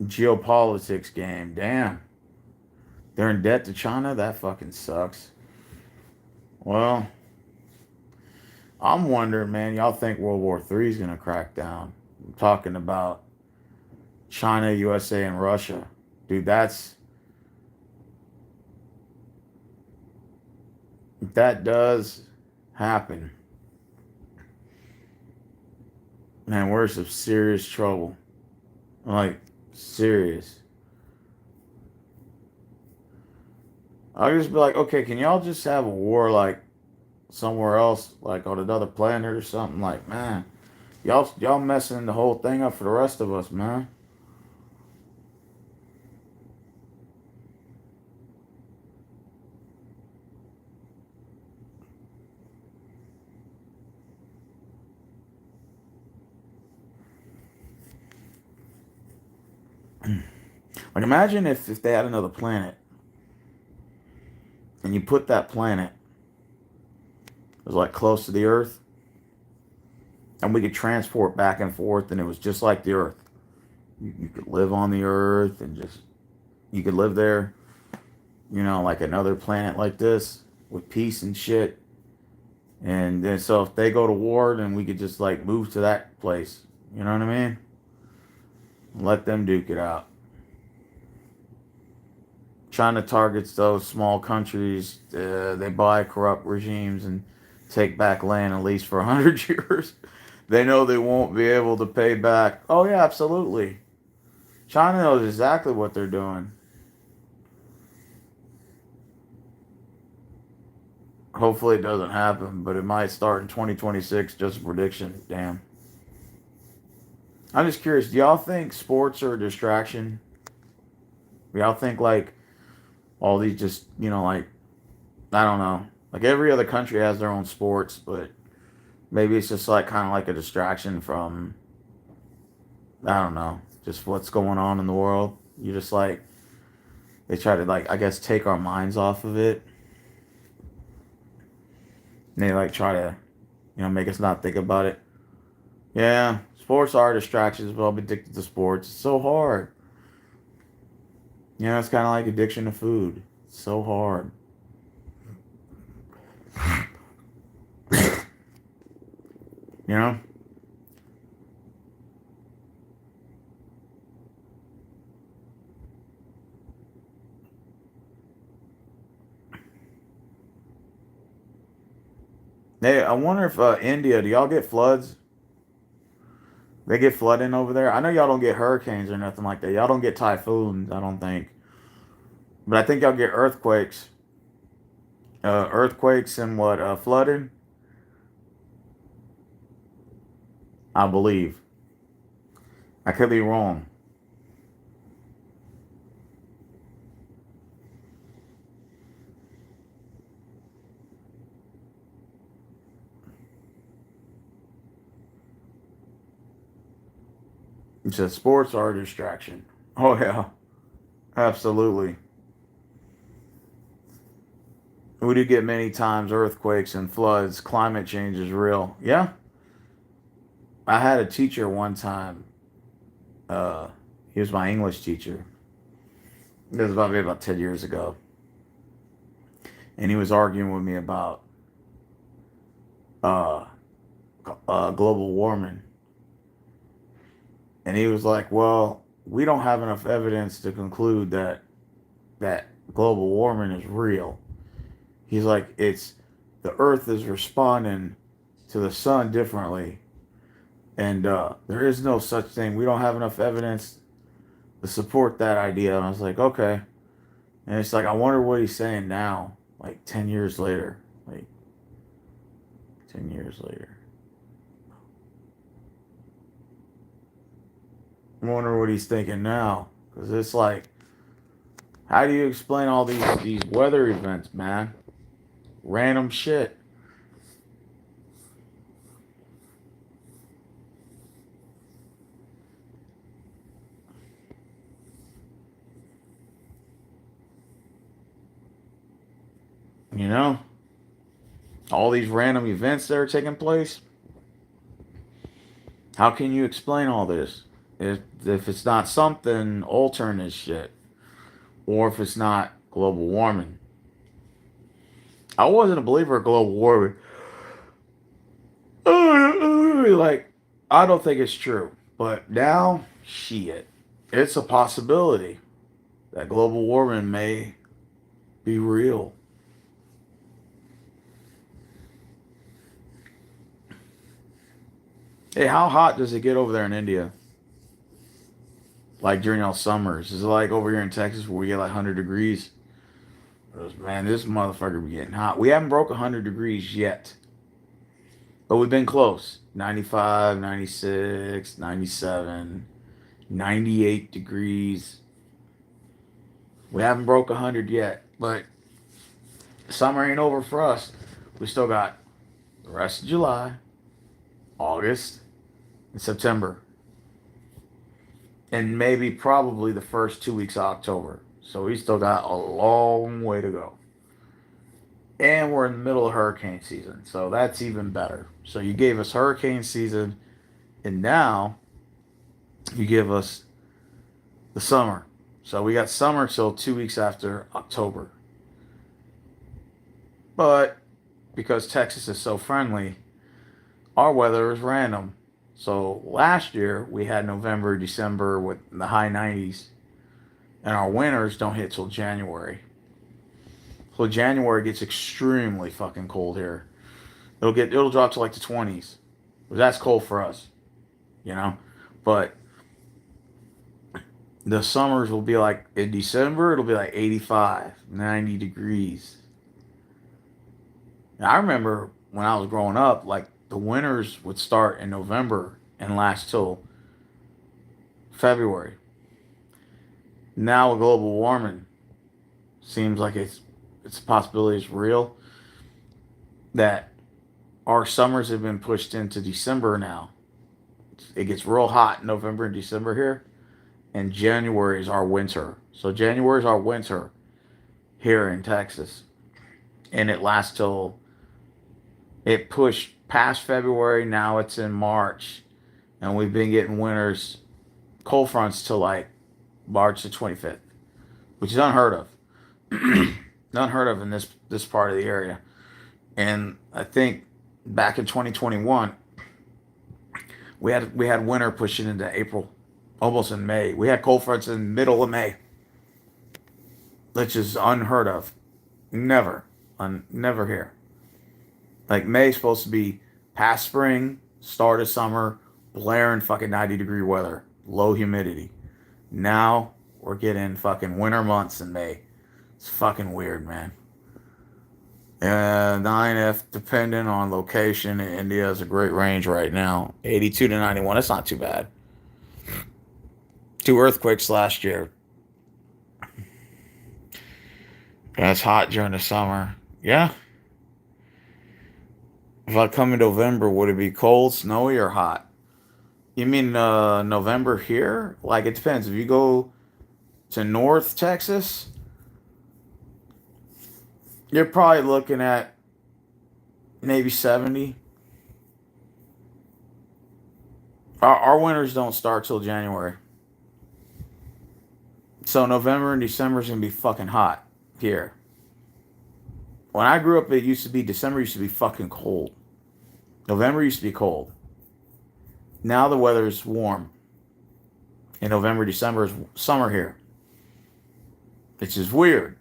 Geopolitics game. Damn. They're in debt to China? That fucking sucks. Well, I'm wondering, man, y'all think World War III is going to crack down? I'm talking about China, USA, and Russia. Dude, if that does happen, man, we're in some serious trouble. Like, serious. I'll just be like, okay, can y'all just have a war like somewhere else, like on another planet or something? Like, man, y'all messing the whole thing up for the rest of us, man. Like, imagine if they had another planet and you put that planet, it was like close to the Earth, and we could transport back and forth, and it was just like the Earth. You could live on the Earth and just you could live there, like another planet like this with peace and shit. And then so if they go to war, then we could just like move to that place. You know what I mean? Let them duke it out. China targets those small countries. They buy corrupt regimes and take back land at least for 100 years. They know they won't be able to pay back. Oh, yeah, absolutely. China knows exactly what they're doing. Hopefully it doesn't happen, but it might start in 2026. Just a prediction. Damn. I'm just curious. Do y'all think sports are a distraction? Do y'all think like all these just, like, I don't know. Like every other country has their own sports, but maybe it's just like kind of like a distraction from, I don't know, just what's going on in the world. You just like, they try to like, I guess, take our minds off of it. And they like try to, make us not think about it. Yeah, sports are distractions, but I'm addicted to sports. It's so hard. It's kind of like addiction to food. It's so hard. You know? Hey, I wonder if India, do y'all get floods? They get flooding over there? I know y'all don't get hurricanes or nothing like that. Y'all don't get typhoons, I don't think. But I think y'all get earthquakes. Earthquakes and what? Flooding? I believe. I could be wrong. It says sports are a distraction. Oh, yeah. Absolutely. We do get many times earthquakes and floods. Climate change is real. Yeah. I had a teacher one time. Uh, he was my English teacher. It was about 10 years ago. And he was arguing with me about uh, global warming. And he was like, well, we don't have enough evidence to conclude that global warming is real. He's like, it's the earth is responding to the sun differently. And there is no such thing. We don't have enough evidence to support that idea. And I was like, okay. And it's like, I wonder what he's saying now, like 10 years later. Like, 10 years later. I wonder what he's thinking now. Because it's like, how do you explain all these weather events, man? Random shit. You know? All these random events that are taking place. How can you explain all this? If it's not something altering this shit. Or if it's not global warming. I wasn't a believer of global warming. Like, I don't think it's true. But now, shit. It's a possibility that global warming may be real. Hey, how hot does it get over there in India? Like during all summers? Is it like over here in Texas where we get like 100 degrees? Man, this motherfucker be getting hot. We haven't broke 100 degrees yet. But we've been close. 95, 96, 97, 98 degrees. We haven't broke 100 yet. But summer ain't over for us. We still got the rest of July, August, and September. And maybe probably the first 2 weeks of October. So we still got a long way to go. And we're in the middle of hurricane season, so that's even better. So you gave us hurricane season, and now you give us the summer. So we got summer till 2 weeks after October. But because Texas is so friendly, our weather is random. So last year we had November, December with the high 90s, and our winters don't hit till January. So January gets extremely fucking cold here. It'll drop to like the 20s. That's cold for us, you know. But the summers will be like in December, it'll be like 85, 90 degrees. And I remember when I was growing up, like the winters would start in November and last till February. Now with global warming, seems like it's a possibility, it's real that our summers have been pushed into December now. It gets real hot in November and December here, and January is our winter. So January is our winter here in Texas, and it lasts till it pushed past February. Now it's in March, and we've been getting winters, cold fronts till like March the 25th, which is unheard of. Unheard of in this part of the area. And I think back in 2021, we had winter pushing into April, almost in May. We had cold fronts in the middle of May, which is unheard of. Never here. Like May's supposed to be past spring, start of summer, blaring fucking 90-degree weather, low humidity. Now we're getting fucking winter months in May. It's fucking weird, man. 9F, depending on location, India is a great range right now. 82 to 91. That's not too bad. 2 earthquakes last year. That's hot during the summer. Yeah. If I come in November, would it be cold, snowy, or hot? You mean November here? Like, it depends. If you go to North Texas, you're probably looking at maybe 70. Our winters don't start till January. So November and December is going to be fucking hot here. When I grew up, it used to be December used to be fucking cold. November used to be cold. Now the weather is warm. In November, December is summer here. It's just weird.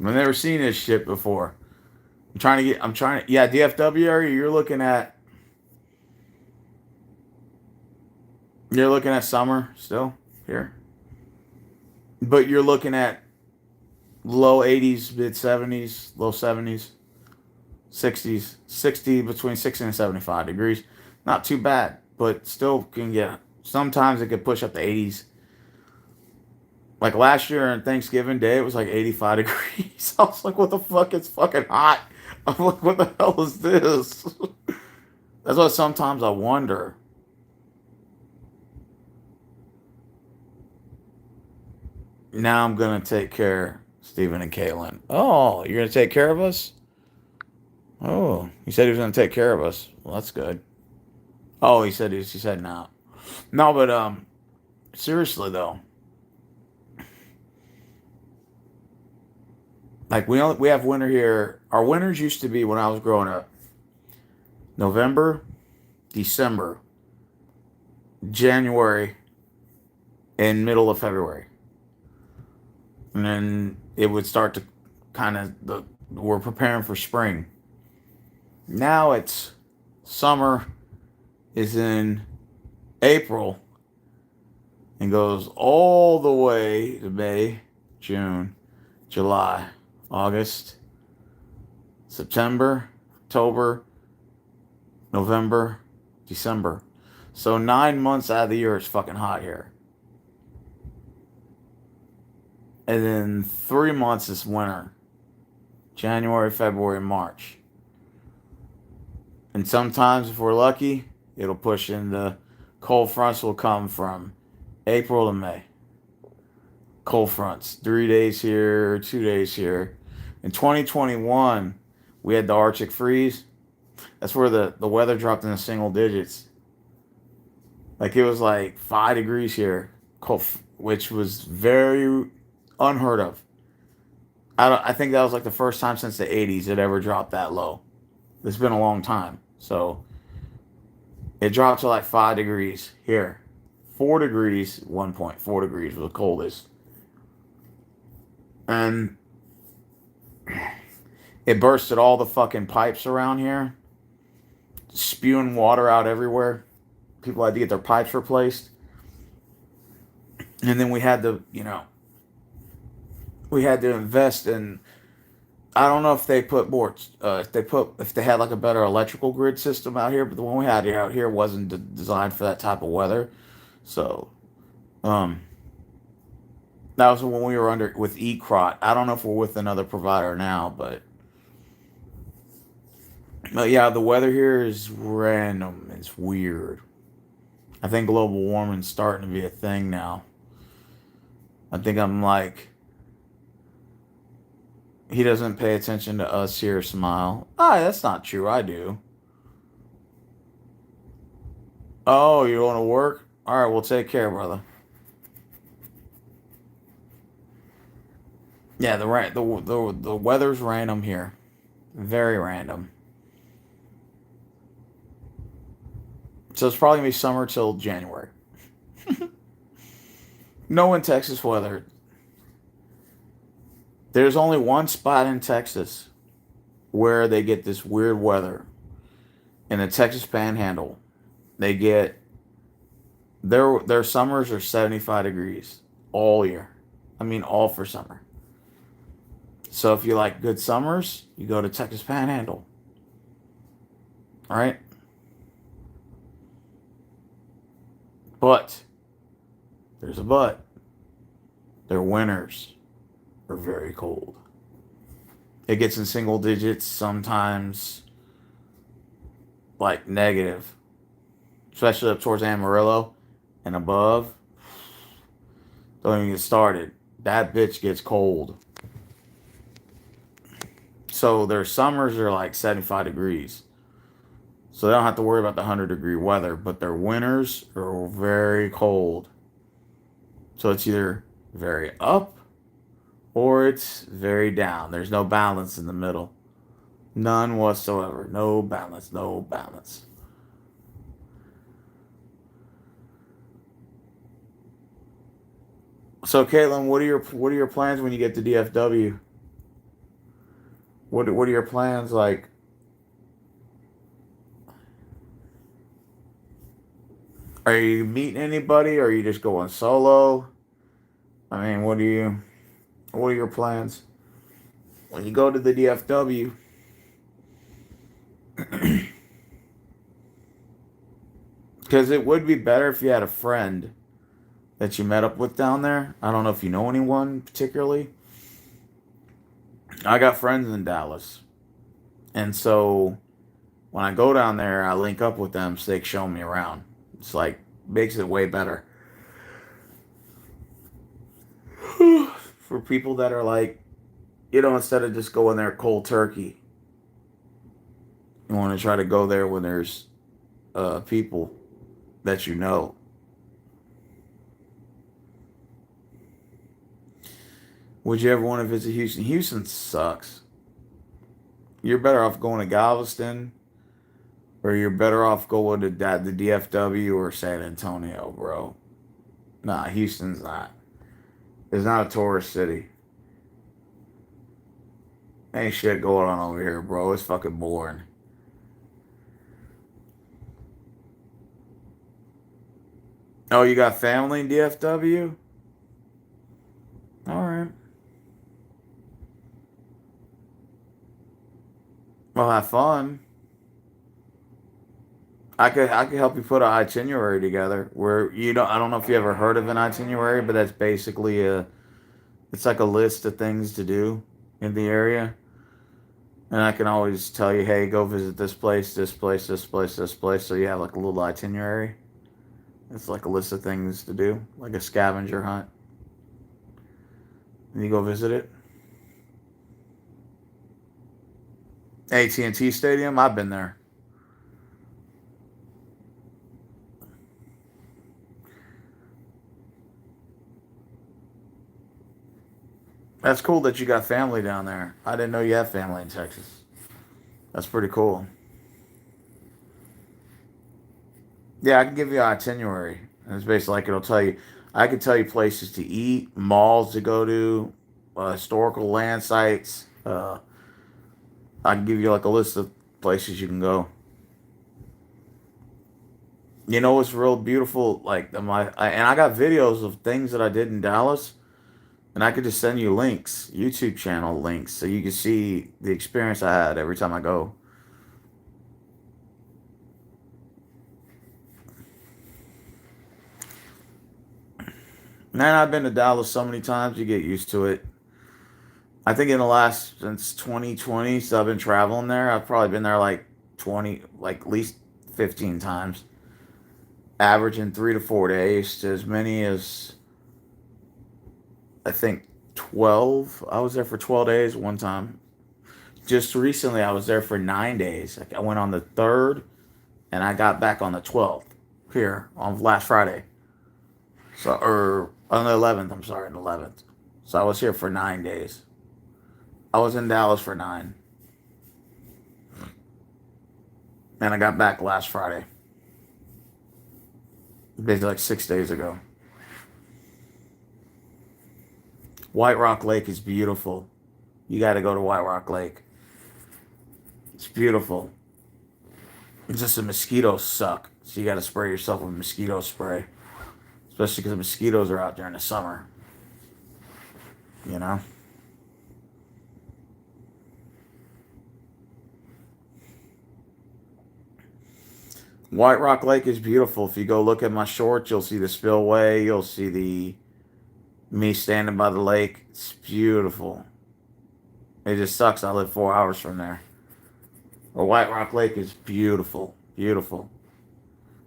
I've never seen this shit before. Yeah, DFW area, you're looking at summer still here. But you're looking at low 80s, mid 70s, low 70s, 60s, 60 between 60 and 75 degrees. Not too bad, but still can get, sometimes it could push up to 80s. Like last year on Thanksgiving Day, it was like 85 degrees. I was like, what the fuck? It's fucking hot. I'm like, what the hell is this? That's why sometimes I wonder. Now I'm going to take care of Stephen and Kaylin. Oh, you're going to take care of us? Oh, he said he was going to take care of us. Well, that's good. Oh, he said no. No, but seriously though. Like we have winter here. Our winters used to be when I was growing up. November, December, January, and middle of February. And then it would start to kind of we're preparing for spring. Now it's summer is in April and goes all the way to May, June, July, August, September, October, November, December. So 9 months out of the year it's fucking hot here. And then 3 months is winter. January, February, March. And sometimes if we're lucky, it'll push into cold fronts will come from April to May. Cold fronts. 3 days here, 2 days here. In 2021, we had the Arctic freeze. That's where the weather dropped in the single digits. Like it was like 5 degrees here, which was very unheard of. I think that was like the first time since the 80s it ever dropped that low. It's been a long time. So it dropped to like 5 degrees here. 4 degrees, 1.4 degrees was the coldest. And it bursted all the fucking pipes around here, spewing water out everywhere. People had to get their pipes replaced. And then we had to, we had to invest in. I don't know if they put more, if they had like a better electrical grid system out here, but the one we had out here wasn't designed for that type of weather. So, um, that was when we were under with ECROT. I don't know if we're with another provider now, but yeah, the weather here is random. It's weird. I think global warming's starting to be a thing now. I think I'm like, he doesn't pay attention to us here, smile. Ah, that's not true. I do. Oh, you want to work? All right, well, take care, brother. Yeah, the weather's random here, very random. So it's probably gonna be summer till January. No, in Texas weather. There's only one spot in Texas where they get this weird weather in the Texas Panhandle. They get their summers are 75 degrees all year. I mean, all for summer. So if you like good summers, you go to Texas Panhandle. All right? But there's a but. Their winters are very cold. It gets in single digits, sometimes like negative, especially up towards Amarillo and above. Don't even get started. That bitch gets cold. So their summers are like 75 degrees. So they don't have to worry about the 100-degree weather, but their winters are very cold. So it's either very up or it's very down. There's no balance in the middle. None whatsoever. No balance. No balance. So Caitlin, what are your plans when you get to DFW? What are your plans like? Are you meeting anybody or are you just going solo? I mean, what are your plans? When you go to the DFW, because it would be better if you had a friend that you met up with down there. I don't know if you know anyone particularly. I got friends in Dallas. And so when I go down there, I link up with them so they can show me around. It's like, makes it way better. For people that are like, instead of just going there cold turkey, you want to try to go there when there's people that you know. Would you ever want to visit Houston? Houston sucks. You're better off going to Galveston, or you're better off going to the DFW or San Antonio, bro. Nah, Houston's not. It's not a tourist city. Ain't shit going on over here, bro. It's fucking boring. Oh, you got family in DFW? All right. Well, have fun. I could help you put an itinerary together where you don't. I don't know if you ever heard of an itinerary, but that's basically it's like a list of things to do in the area. And I can always tell you, hey, go visit this place, this place, this place, this place. So you have like a little itinerary. It's like a list of things to do, like a scavenger hunt. And you go visit it. AT&T Stadium. I've been there. That's cool that you got family down there. I didn't know you had family in Texas. That's pretty cool. Yeah, I can give you an itinerary. And it's basically like it'll tell you. I can tell you places to eat, malls to go to, historical land sites. I can give you like a list of places you can go. You know what's real beautiful? Like and I got videos of things that I did in Dallas, and I could just send you links, YouTube channel links, so you can see the experience I had every time I go. Man, I've been to Dallas so many times, you get used to it. I think in the last since 2020, so I've been traveling there. I've probably been there like 20, like at least 15 times, averaging 3 to 4 days to as many as I think 12. I was there for 12 days one time. Just recently, I was there for 9 days. Like I went on the 3rd and I got back on the 12th here on last Friday. So, or on the 11th, I'm sorry, on the 11th. So I was here for 9 days. I was in Dallas for 9. And I got back last Friday. Basically like 6 days ago. White Rock Lake is beautiful. You got to go to White Rock Lake. It's beautiful. It's just the mosquitoes suck. So you got to spray yourself with mosquito spray. Especially because the mosquitoes are out during the summer. You know? White Rock Lake is beautiful. If you go look at my shorts, you'll see the spillway. You'll see the me standing by the lake. It's beautiful. It just sucks. I live 4 hours from there. But White Rock Lake is beautiful. Beautiful.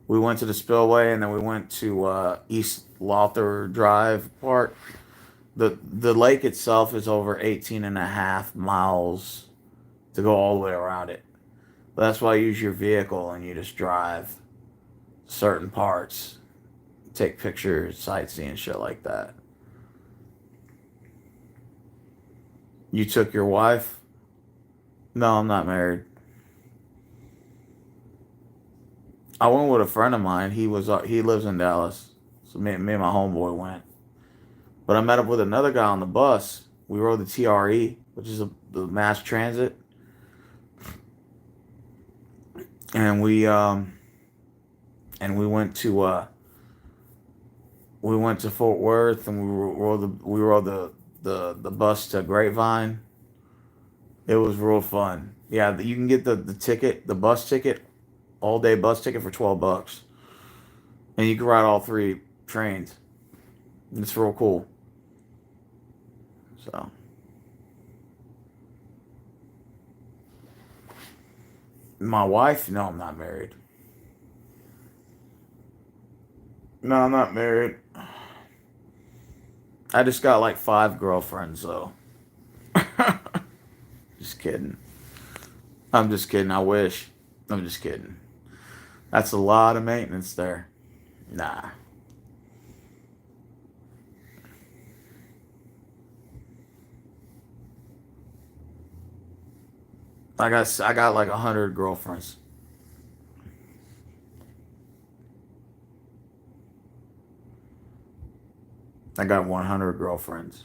We went to the spillway and then we went to East Lother Drive Park. The lake itself is over 18 and a half miles to go all the way around it. But that's why you use your vehicle and you just drive certain parts, take pictures, sightseeing, shit like that. You took your wife? No, I'm not married. I went with a friend of mine. He lives in Dallas, so me and my homeboy went. But I met up with another guy on the bus. We rode the TRE, which is the mass transit, and we went to Fort Worth, and we rode the bus to Grapevine. It was real fun. Yeah, you can get the ticket, the bus ticket, all day bus ticket for $12, and you can ride all 3 trains. It's real cool. So my wife, no, I'm not married. No, I'm not married. I just got like 5 girlfriends though. Just kidding. I'm just kidding. I wish. I'm just kidding. That's a lot of maintenance there. Nah. I got like 100 girlfriends. I got 100 girlfriends.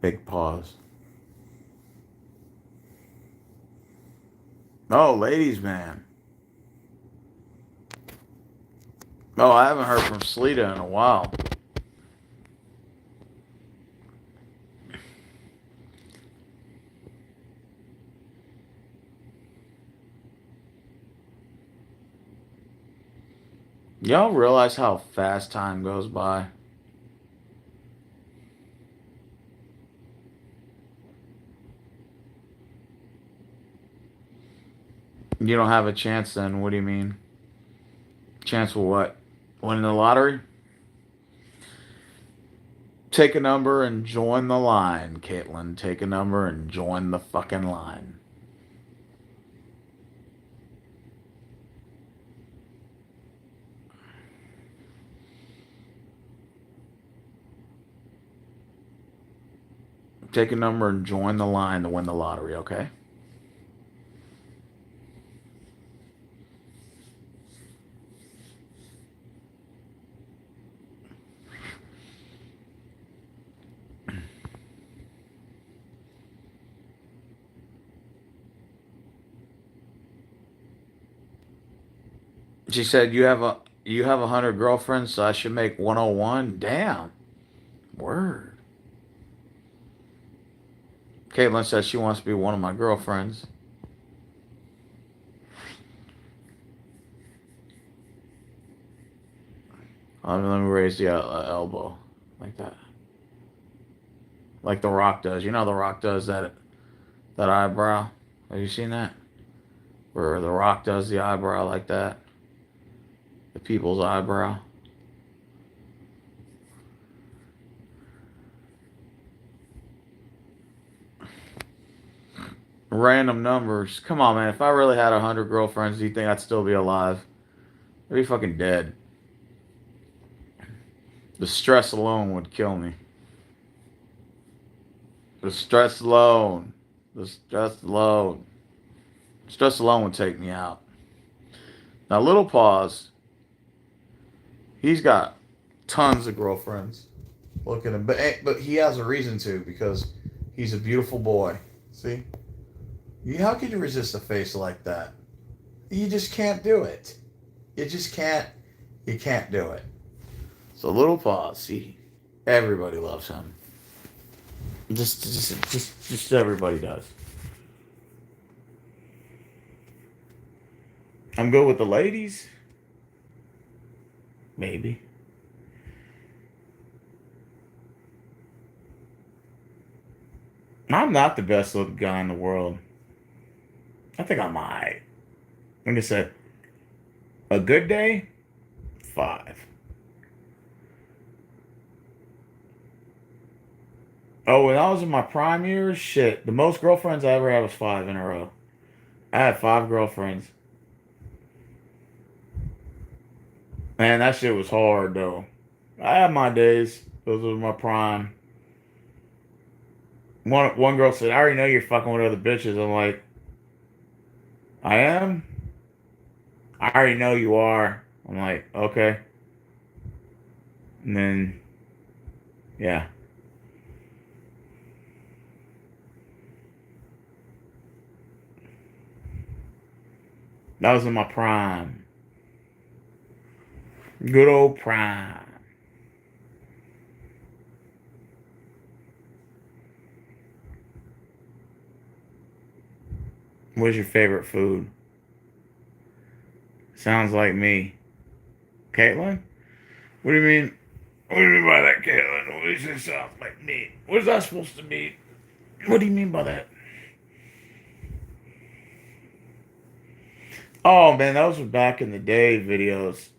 Big pause. Oh, ladies, man. Oh, I haven't heard from Sleeta in a while. Y'all realize how fast time goes by? You don't have a chance then. What do you mean? chance of what? Winning the lottery? Take a number and join the line, Caitlin. Take a number and join the fucking line. Take a number and join the line to win the lottery, okay? She said you have 100 girlfriends, so I should make 101. Damn. Word. Caitlin says she wants to be one of my girlfriends. Let me raise the elbow like that, like The Rock does. You know The Rock does that eyebrow. Have you seen that? Where The Rock does the eyebrow like that, the people's eyebrow. Random numbers. Come on, man. If I really had 100 girlfriends, do you think I'd still be alive? I'd be fucking dead. The stress alone would kill me. The stress alone. The stress alone. Stress alone would take me out. Now, Little Paws, he's got tons of girlfriends. Look at him. But he has a reason to, because he's a beautiful boy. See? How could you resist a face like that? You just can't do it. You just can't. You can't do it. So Little Paws, see, everybody loves him. Just everybody does. I'm good with the ladies. Maybe. I'm not the best looking guy in the world. I think I'm alright. Like I said, a good day, 5. Oh, when I was in my prime years, shit, the most girlfriends I ever had was 5 in a row. I had 5 girlfriends. Man, that shit was hard though. I had my days. Those were my prime. One girl said, "I already know you're fucking with other bitches." I'm like, "I am." I already know you are. I'm like, okay. And then, yeah. That was in my prime. Good old prime. What's your favorite food? Sounds like me. Caitlin? What do you mean? What do you mean by that, Caitlin? What do you say sounds like me? What is that supposed to mean? What do you mean by that? Oh man, those were back in the day videos.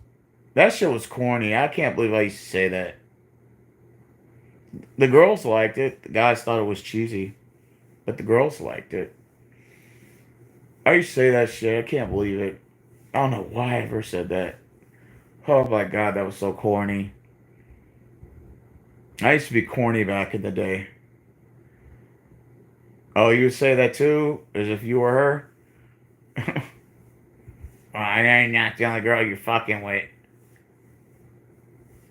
That shit was corny. I can't believe I used to say that. The girls liked it. The guys thought it was cheesy. But the girls liked it. I used to say that shit. I can't believe it. I don't know why I ever said that. Oh my god, that was so corny. I used to be corny back in the day. Oh, you would say that too? As if you were her? Well, I ain't not the only girl you're fucking with.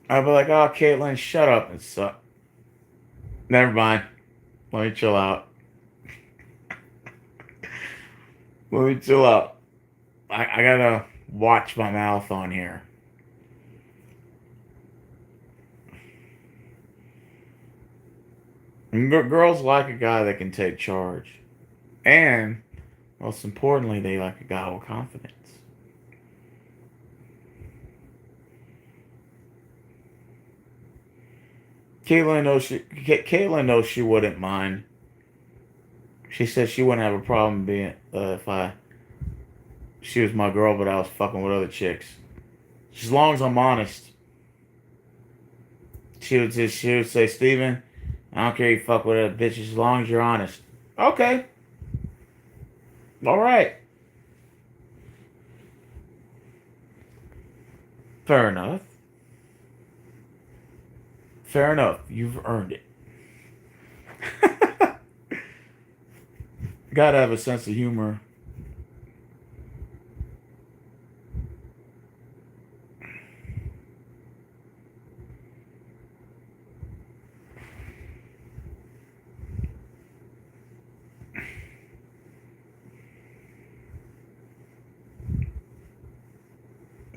I'd be like, oh, Caitlin, shut up and suck. Never mind. Let me chill out. Let me chill out. I gotta watch my mouth on here. Girls like a guy that can take charge. And, most importantly, they like a guy with confidence. Caitlin knows she wouldn't mind. She said she wouldn't have a problem being if she was my girl, but I was fucking with other chicks. As long as I'm honest. She would say, Steven, I don't care you fuck with a bitch as long as you're honest. Okay. All right. Fair enough. Fair enough. You've earned it. Gotta have a sense of humor.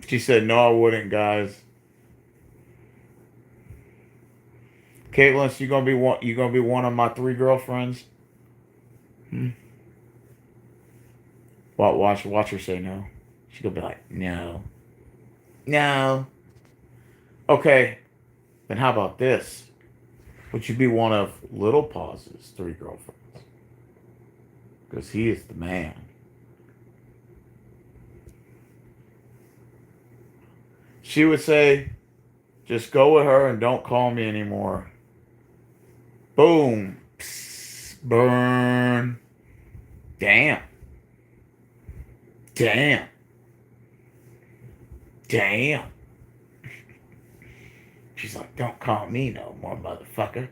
She said, no, I wouldn't, guys. Caitlin, so you gonna be one of my 3 girlfriends? Hmm? Watch her say no. She's gonna be like, no. No. Okay, then how about this? Would you be one of Little Paw's 3 girlfriends? Because he is the man. She would say, just go with her and don't call me anymore. Boom. Psst, burn. Damn. Damn. Damn. She's like, don't call me no more, motherfucker.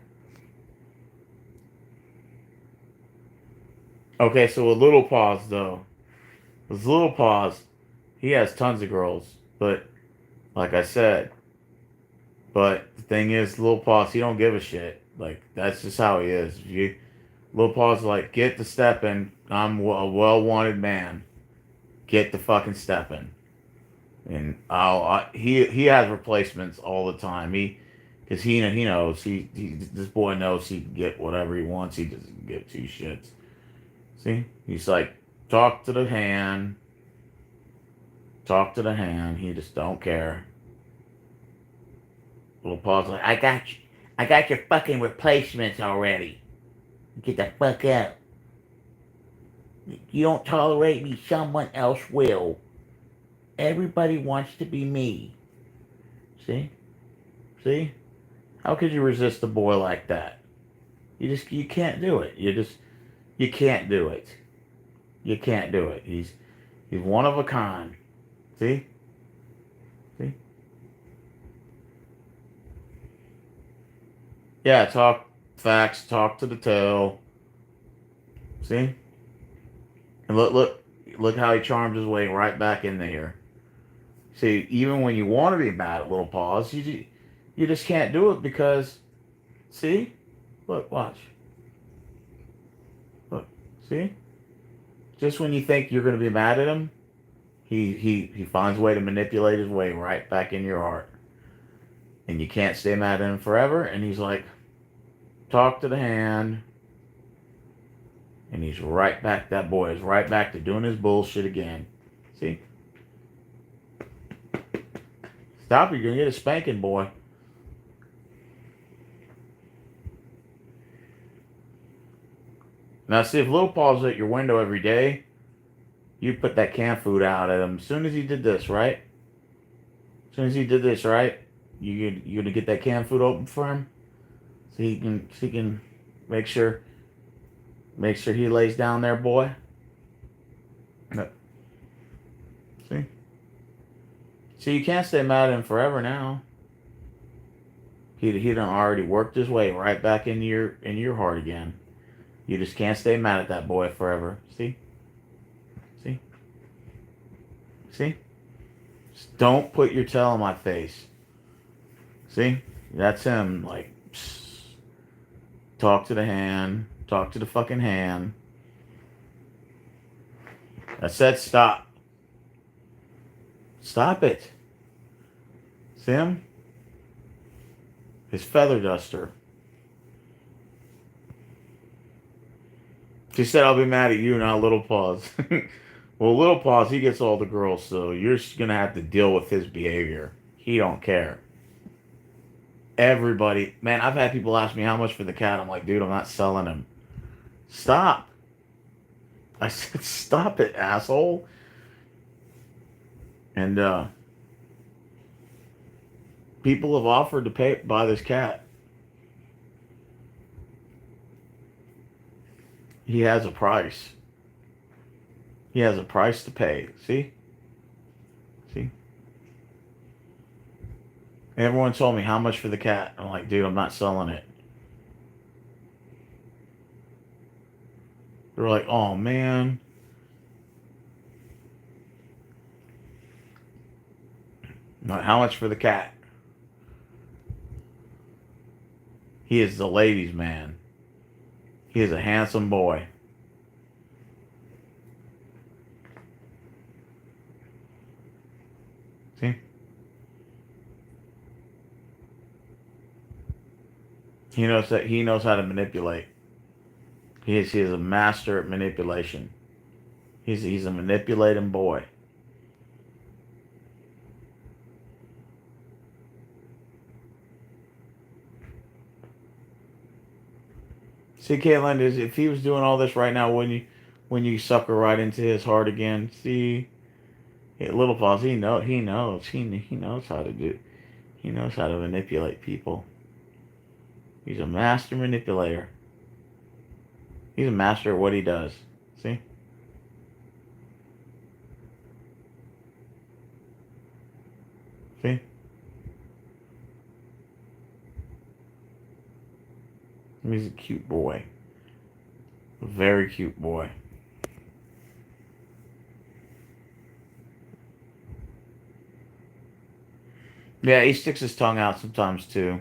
Okay, so with Little Paws, though, with Little Paws, he has tons of girls. But, like I said, but the thing is, Little Paws, he don't give a shit. Like, that's just how he is. Little Paws like, get the stepping. I'm a well-wanted man. Get the fucking stepping. And he has replacements all the time. Because he knows this boy knows he can get whatever he wants. He doesn't give 2 shits. See, he's like, talk to the hand. Talk to the hand. He just don't care. Little Paul's like, I got your fucking replacements already. Get the fuck out. You don't tolerate me, someone else will. Everybody wants to be me. See? See? How could you resist a boy like that? You can't do it. You can't do it. You can't do it. He's one of a kind. See? See? Yeah, talk facts, talk to the tail. See? And look how he charms his way right back in there. See, even when you want to be mad at Little Paws, you just can't do it because, see? Look, watch. Look, see? Just when you think you're going to be mad at him, he finds a way to manipulate his way right back in your heart. And you can't stay mad at him forever. And he's like, talk to the hand. And he's right back, that boy is right back to doing his bullshit again. See? Stop, you're going to get a spanking, boy. Now, see, if Little Paul's at your window every day, you put that canned food out at him. As soon as he did this, right? As soon as he did this, right? You're going to get that canned food open for him? So he can make sure he lays down there, boy. No. See, you can't stay mad at him forever now. He done already worked his way right back in your heart again. You just can't stay mad at that boy forever. See? See? See? Just don't put your tail on my face. See? That's him. Like, psst. Talk to the hand. Talk to the fucking hand. I said stop. Stop it. See him? His feather duster. She said, I'll be mad at you, not Little Paws. Well, Little Paws, he gets all the girls, so you're just going to have to deal with his behavior. He don't care. Everybody, man, I've had people ask me how much for the cat. I'm like, dude, I'm not selling him. Stop. I said, stop it, asshole. And, People have offered to buy this cat. He has a price. He has a price to pay. See? See? Everyone told me how much for the cat. I'm like, dude, I'm not selling it. They're like, oh man. I'm like, how much for the cat? He is the ladies' man. He is a handsome boy. See? He knows how to manipulate. He is a master at manipulation. He's a manipulating boy. See, Caitlin, if he was doing all this right now, when you sucker right into his heart again? See, yeah, little Paws, he knows how to do. He knows how to manipulate people. He's a master manipulator. He's a master at what he does. See? See? He's a cute boy. A very cute boy. Yeah, he sticks his tongue out sometimes too.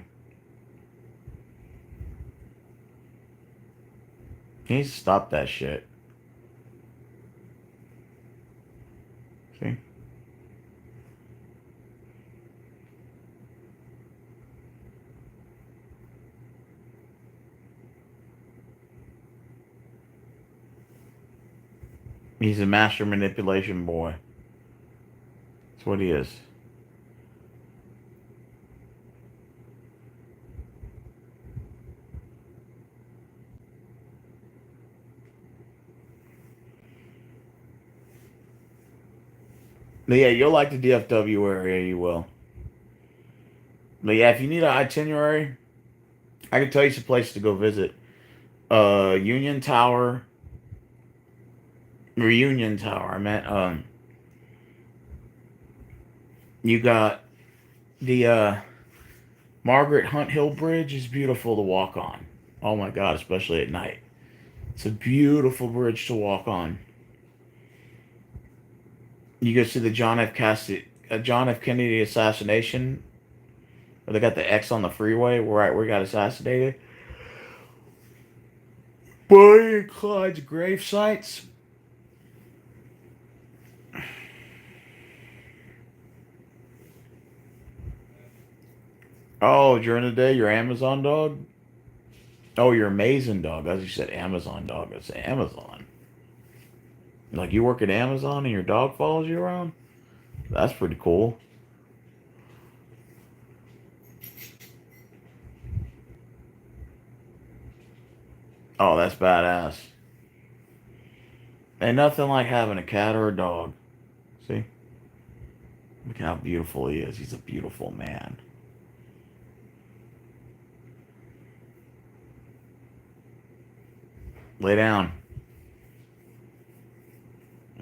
He needs to stop that shit. See? He's a master manipulation boy. That's what he is. But yeah, you'll like the DFW area, you will. But yeah, if you need an itinerary, I can tell you some places to go visit. Union Tower, Reunion Tower. I meant you got the Margaret Hunt Hill Bridge is beautiful to walk on. Oh my God, especially at night. It's a beautiful bridge to walk on. You go see the John F. Kennedy assassination, where they got the X on the freeway, right where he got assassinated. Bonnie and Clyde's grave sites. Oh, during the day, your Amazon dog? Oh, your amazing dog. As you said, Amazon dog. It's Amazon. Like you work at Amazon and your dog follows you around? That's pretty cool. Oh, that's badass. Ain't nothing like having a cat or a dog. See? Look how beautiful he is. He's a beautiful man. Lay down.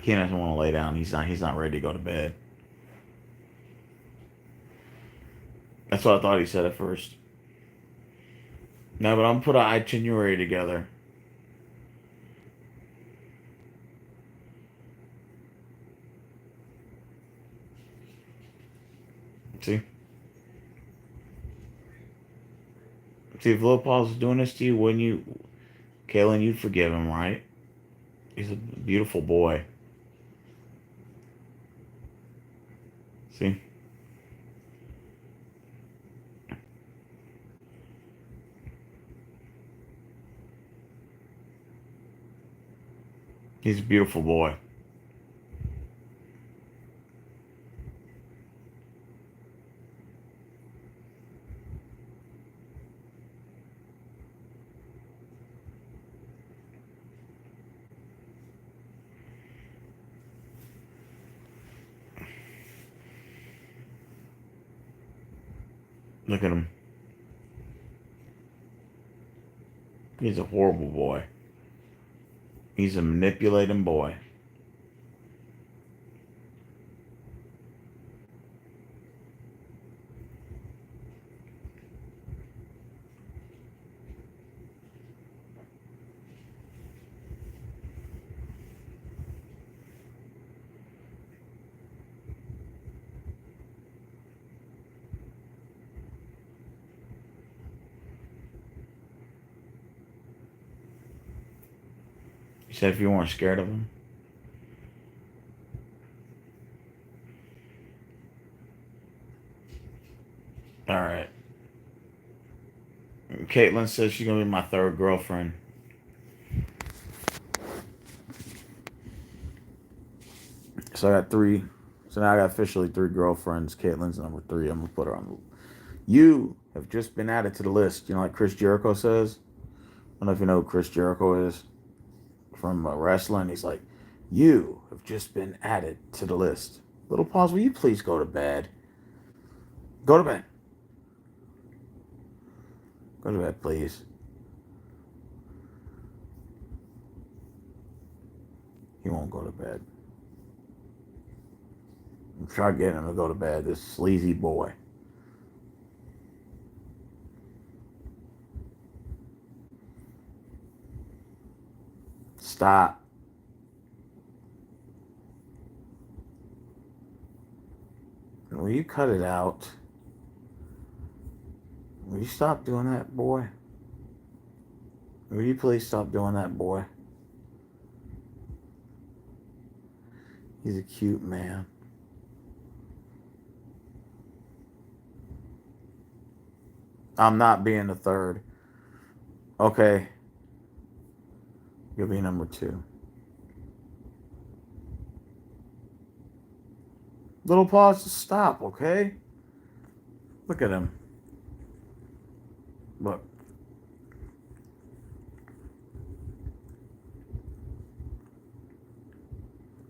He doesn't want to lay down. He's not ready to go to bed. That's what I thought he said at first. No, but I'm gonna put an itinerary together. See? See, if Lil Paul's doing this to you, wouldn't you, Kaylin, you'd forgive him, right? He's a beautiful boy. See? He's a beautiful boy. Look at him. He's a horrible boy. He's a manipulating boy. You said if you weren't scared of him. All right. Caitlin says she's gonna be my third girlfriend. So I got three. So now I got officially three girlfriends. Caitlin's number three. I'm gonna put her on the. You have just been added to the list. You know, like Chris Jericho says. I don't know if you know who Chris Jericho is from wrestling. He's like, you have just been added to the list. Little pause. Will you please go to bed? Go to bed. Go to bed, please. He won't go to bed. I'm trying to get him to go to bed. This sleazy boy. Stop. Will you cut it out? Will you stop doing that, boy? Will you please stop doing that, boy? He's a cute man. I'm not being the third. Okay. You'll be number two. Little pause to stop, okay? Look at him. Look.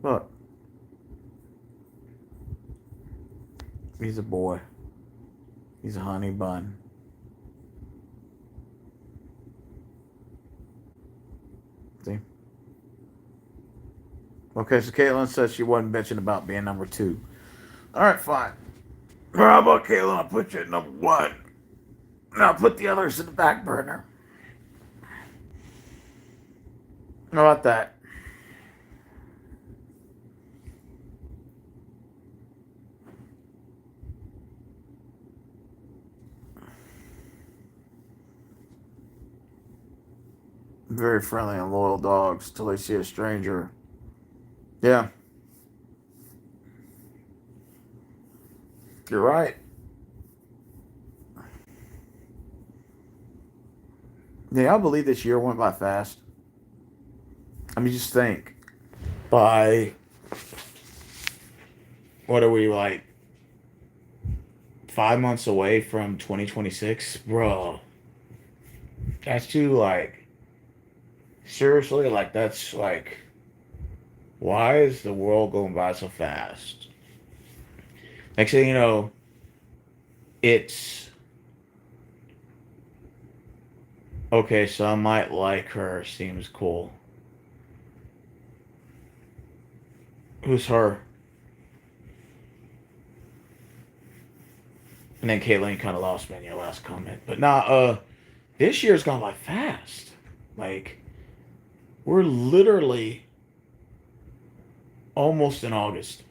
Look. He's a boy. He's a honey bun. See? Okay, so Caitlin says she wasn't bitching about being number two. All right, fine. How about Caitlin? I'll put you at number one. And I'll put the others in the back burner. How about that? Very friendly and loyal dogs till they see a stranger. Yeah. You're right. Yeah, I believe this year went by fast. I mean, just think. By, what are we, like, 5 months away from 2026? Bro. That's too, like, seriously, like, that's, like, why is the world going by so fast? Next thing you know, it's, okay, so I might like her. Seems cool. Who's her? And then Caitlin kind of lost me in your last comment. But nah, this year's gone by fast. Like, we're literally almost in August.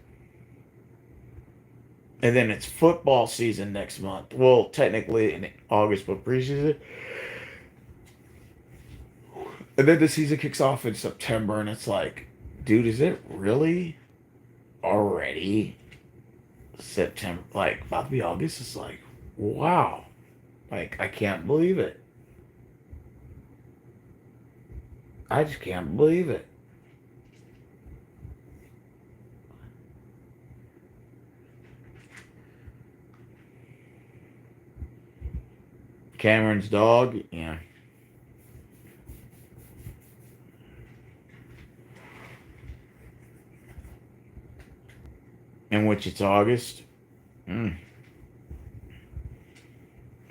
And then it's football season next month. Well, technically in August, but preseason. And then the season kicks off in September, and it's like, dude, is it really already September? Like, about to be August? It's like, wow. Like, I can't believe it. I just can't believe it. Cameron's dog, yeah. In which it's August. Mm.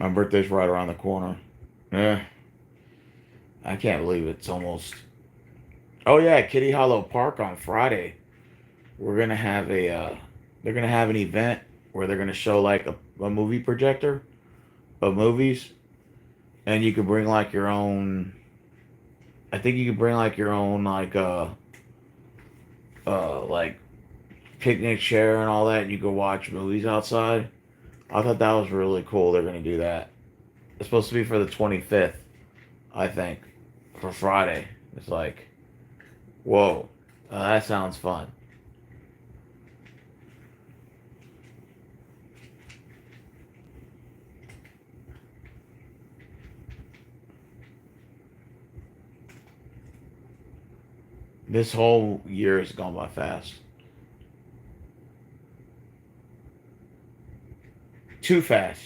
My birthday's right around the corner. Yeah, I can't believe it's almost. Oh yeah, Kitty Hollow Park on Friday. We're gonna have a. They're gonna have an event where they're gonna show like a movie projector of movies, and you could bring like your own. I think you could bring like your own like picnic chair and all that, and you could watch movies outside. I thought that was really cool. They're gonna do that. It's supposed to be for the 25th, I think, for Friday. It's like, whoa, that sounds fun. This whole year has gone by fast. Too fast.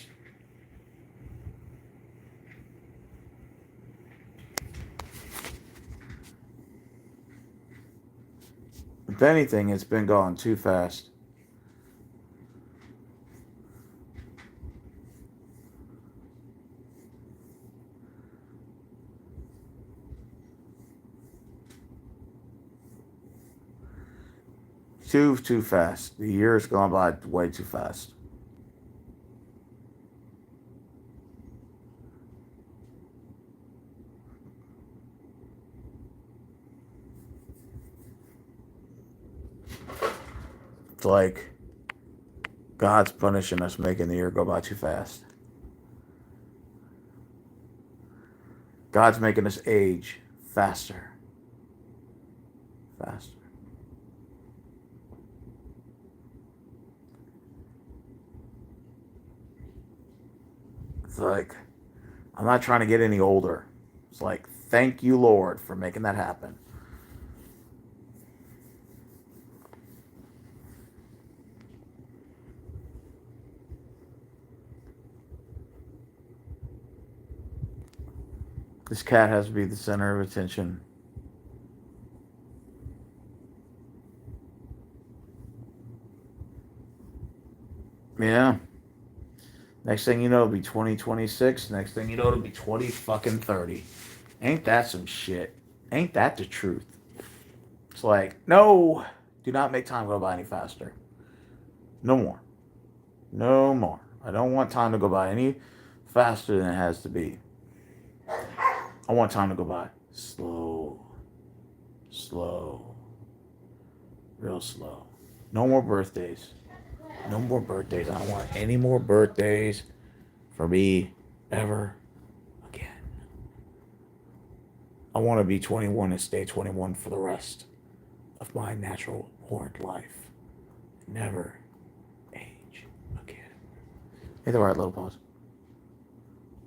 If anything, it's been going too fast. Too fast. The year has gone by way too fast. It's like God's punishing us, making the year go by too fast. God's making us age faster. Faster. It's like, I'm not trying to get any older. It's like, thank you, Lord, for making that happen. This cat has to be the center of attention. Yeah. Next thing you know, it'll be 2026. Next thing you know, it'll be 20 fucking 30. Ain't that some shit? Ain't that the truth? It's like, no, do not make time go by any faster. No more. No more. I don't want time to go by any faster than it has to be. I want time to go by slow, slow, real slow. No more birthdays. No more birthdays. I don't want any more birthdays for me ever again. I want to be 21 and stay 21 for the rest of my natural born life. Never age again. Hey, the right little pause.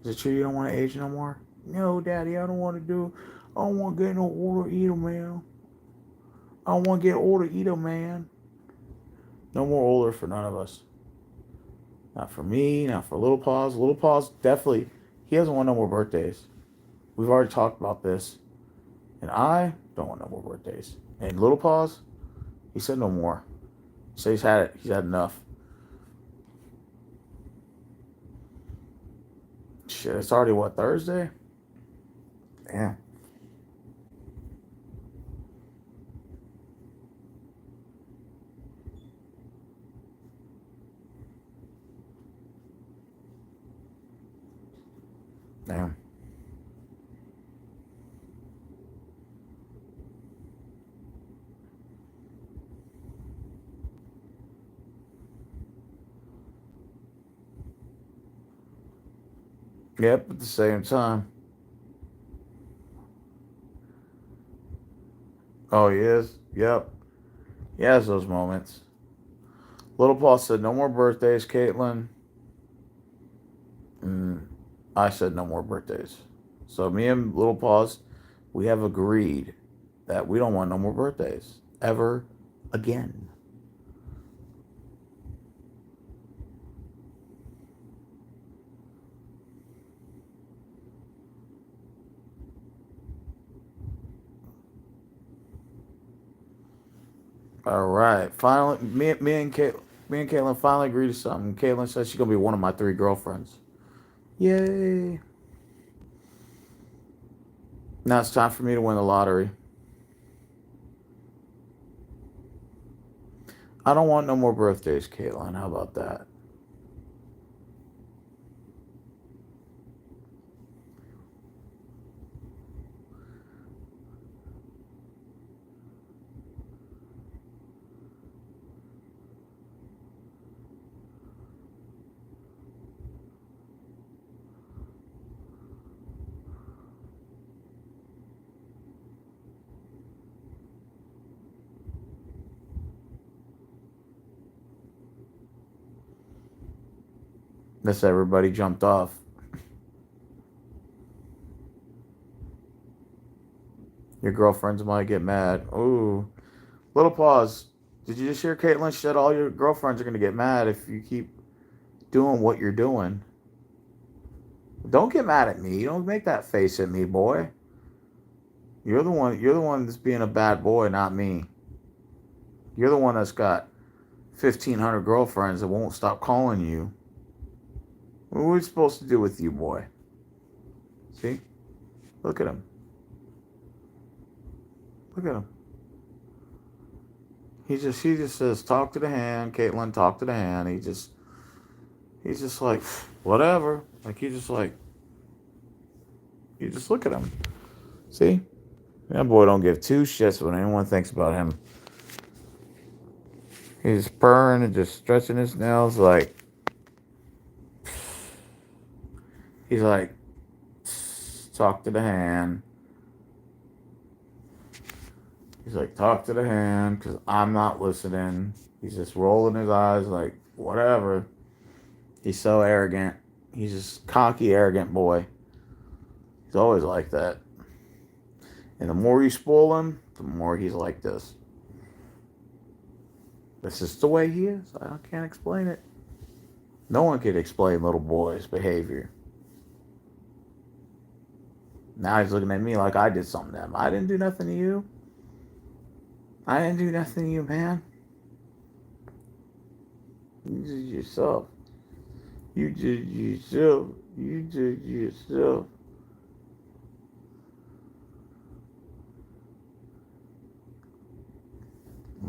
Is it true you don't want to age no more? No, Daddy, I don't want to do. I don't want to get no older either, man. I don't want to get older either, man. No more older for none of us. Not for me, not for Little Paws. Little Paws definitely, he doesn't want no more birthdays. We've already talked about this. And I don't want no more birthdays. And Little Paws, he said no more. He said he's had it. He's had enough. Shit, it's already what, Thursday? Damn. Damn. Yep, at the same time. Oh, he is? Yep. He has those moments. Little Paul said, no more birthdays, Caitlin. And I said, no more birthdays. So me and Little Paws, we have agreed that we don't want no more birthdays ever again. All right. Finally, me and Caitlin finally agreed to something. Caitlin said she's gonna be one of my 3 girlfriends. Yay. Now it's time for me to win the lottery. I don't want no more birthdays, Caitlin. How about that? Unless everybody jumped off. Your girlfriends might get mad. Ooh. Little pause. Did you just hear Caitlin said all your girlfriends are going to get mad if you keep doing what you're doing? Don't get mad at me. Don't make that face at me, boy. You're the one that's being a bad boy, not me. You're the one that's got 1,500 girlfriends that won't stop calling you. What are we supposed to do with you, boy? See? Look at him. Look at him. She just says, talk to the hand, Caitlin, talk to the hand. He's just like, whatever. Like, you just look at him. See? That boy don't give two shits when anyone thinks about him. He's purring and just stretching his nails like, he's like, talk to the hand. He's like, talk to the hand, because I'm not listening. He's just rolling his eyes like, whatever. He's so arrogant. He's just cocky, arrogant boy. He's always like that. And the more you spoil him, the more he's like this. This is the way he is. I can't explain it. No one can explain little boy's behavior. Now he's looking at me like I did something to him. I didn't do nothing to you. I didn't do nothing to you, man. You did yourself. You did yourself. You did yourself.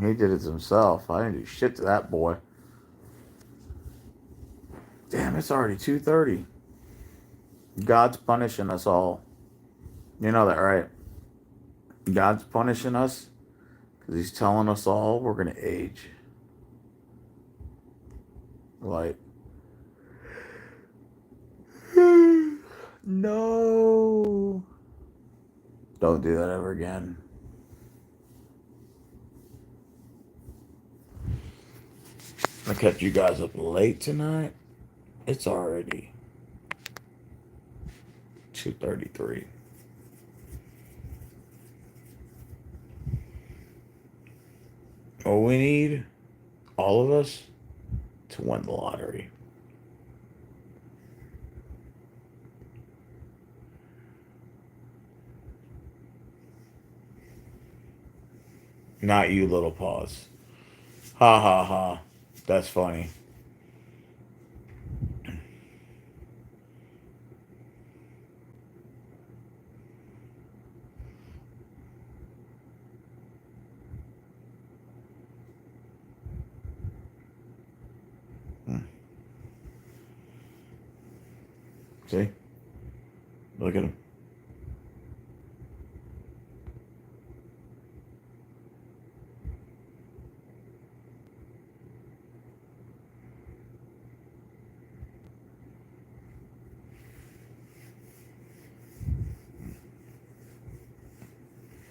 He did it himself. I didn't do shit to that boy. Damn, it's already 2:30. God's punishing us all. You know that, right? God's punishing us because he's telling us all we're going to age. Like, no. Don't do that ever again. I kept you guys up late tonight. It's already 2:33. All we need, all of us, to win the lottery. Not you, little paws. Ha ha ha. That's funny. See? Look at him.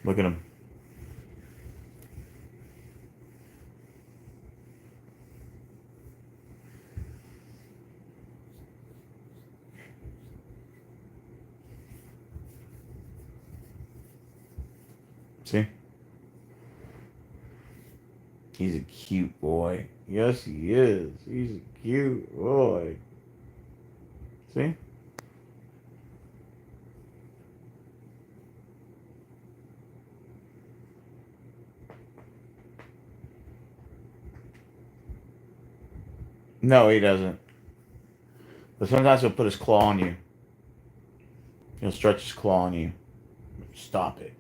Look at him. See? He's a cute boy. Yes, he is. He's a cute boy. See? No, he doesn't. But sometimes he'll put his claw on you. He'll stretch his claw on you. Stop it.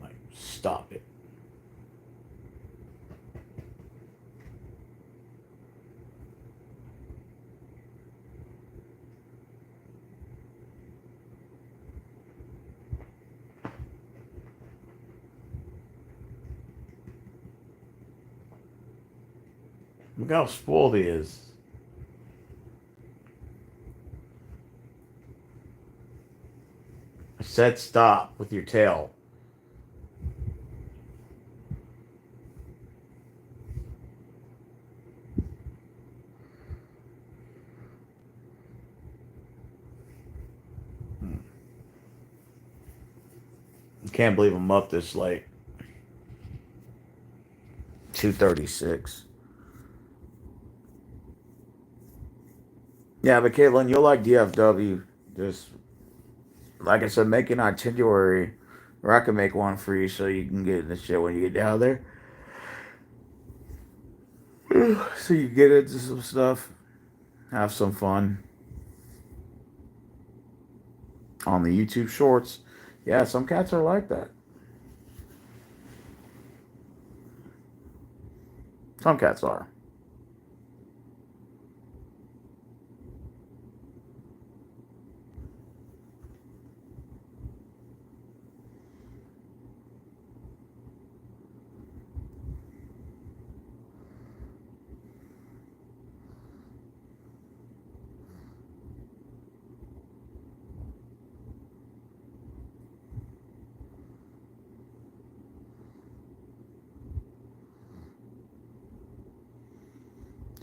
Like, stop it. Look how spoiled he is. I said stop with your tail. I can't believe I'm up this late. 2:36. Yeah, but Caitlin, you'll like DFW. Just like I said, make an itinerary, or I can make one for you so you can get in the shit when you get down there. So you get into some stuff, have some fun on the YouTube Shorts. Yeah, some cats are like that. Some cats are.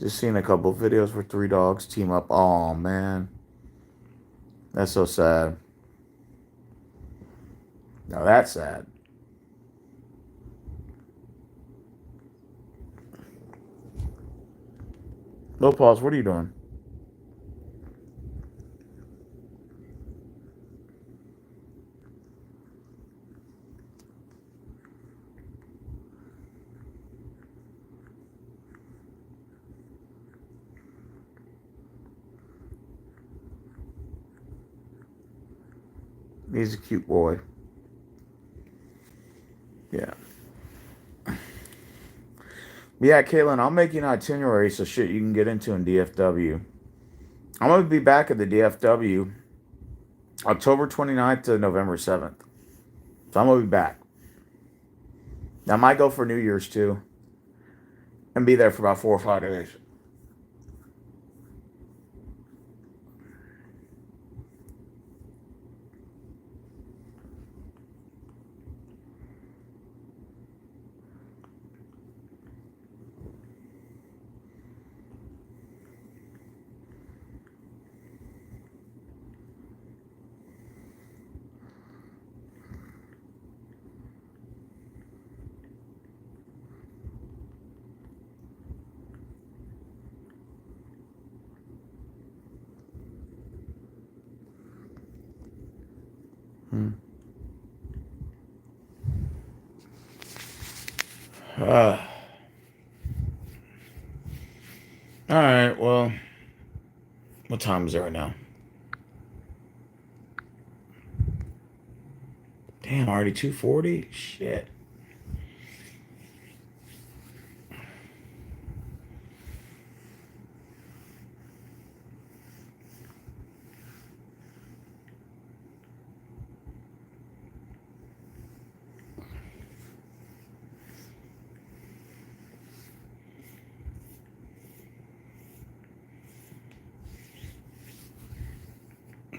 Just seen a couple of videos where three dogs team up. Oh man, that's so sad. Now that's sad. No pause. What are you doing? He's a cute boy. Yeah. Yeah, Caitlin, I'll make you an itinerary so shit you can get into in DFW. I'm going to be back at the DFW October 29th to November 7th. So I'm going to be back. I might go for New Year's too and be there for about 4 or 5 days. Hmm. Uh, all right, well, what time is it right now? Damn, already 2:40? Shit.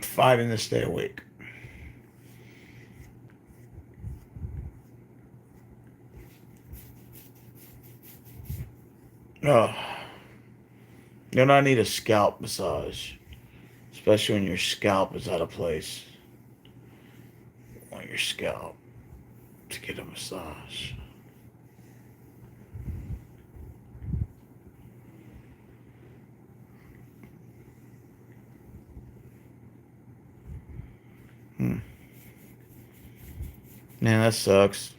Fighting to stay awake. Oh, you know, I need a scalp massage, especially when your scalp is out of place. You want your scalp to get a massage. Hmm. Man, that sucks.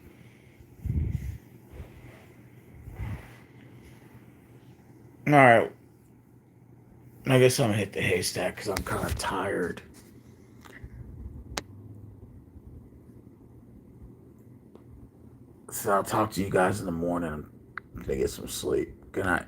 All right. I guess I'm gonna hit the haystack because I'm kind of tired. So I'll talk to you guys in the morning to get some sleep. Good night.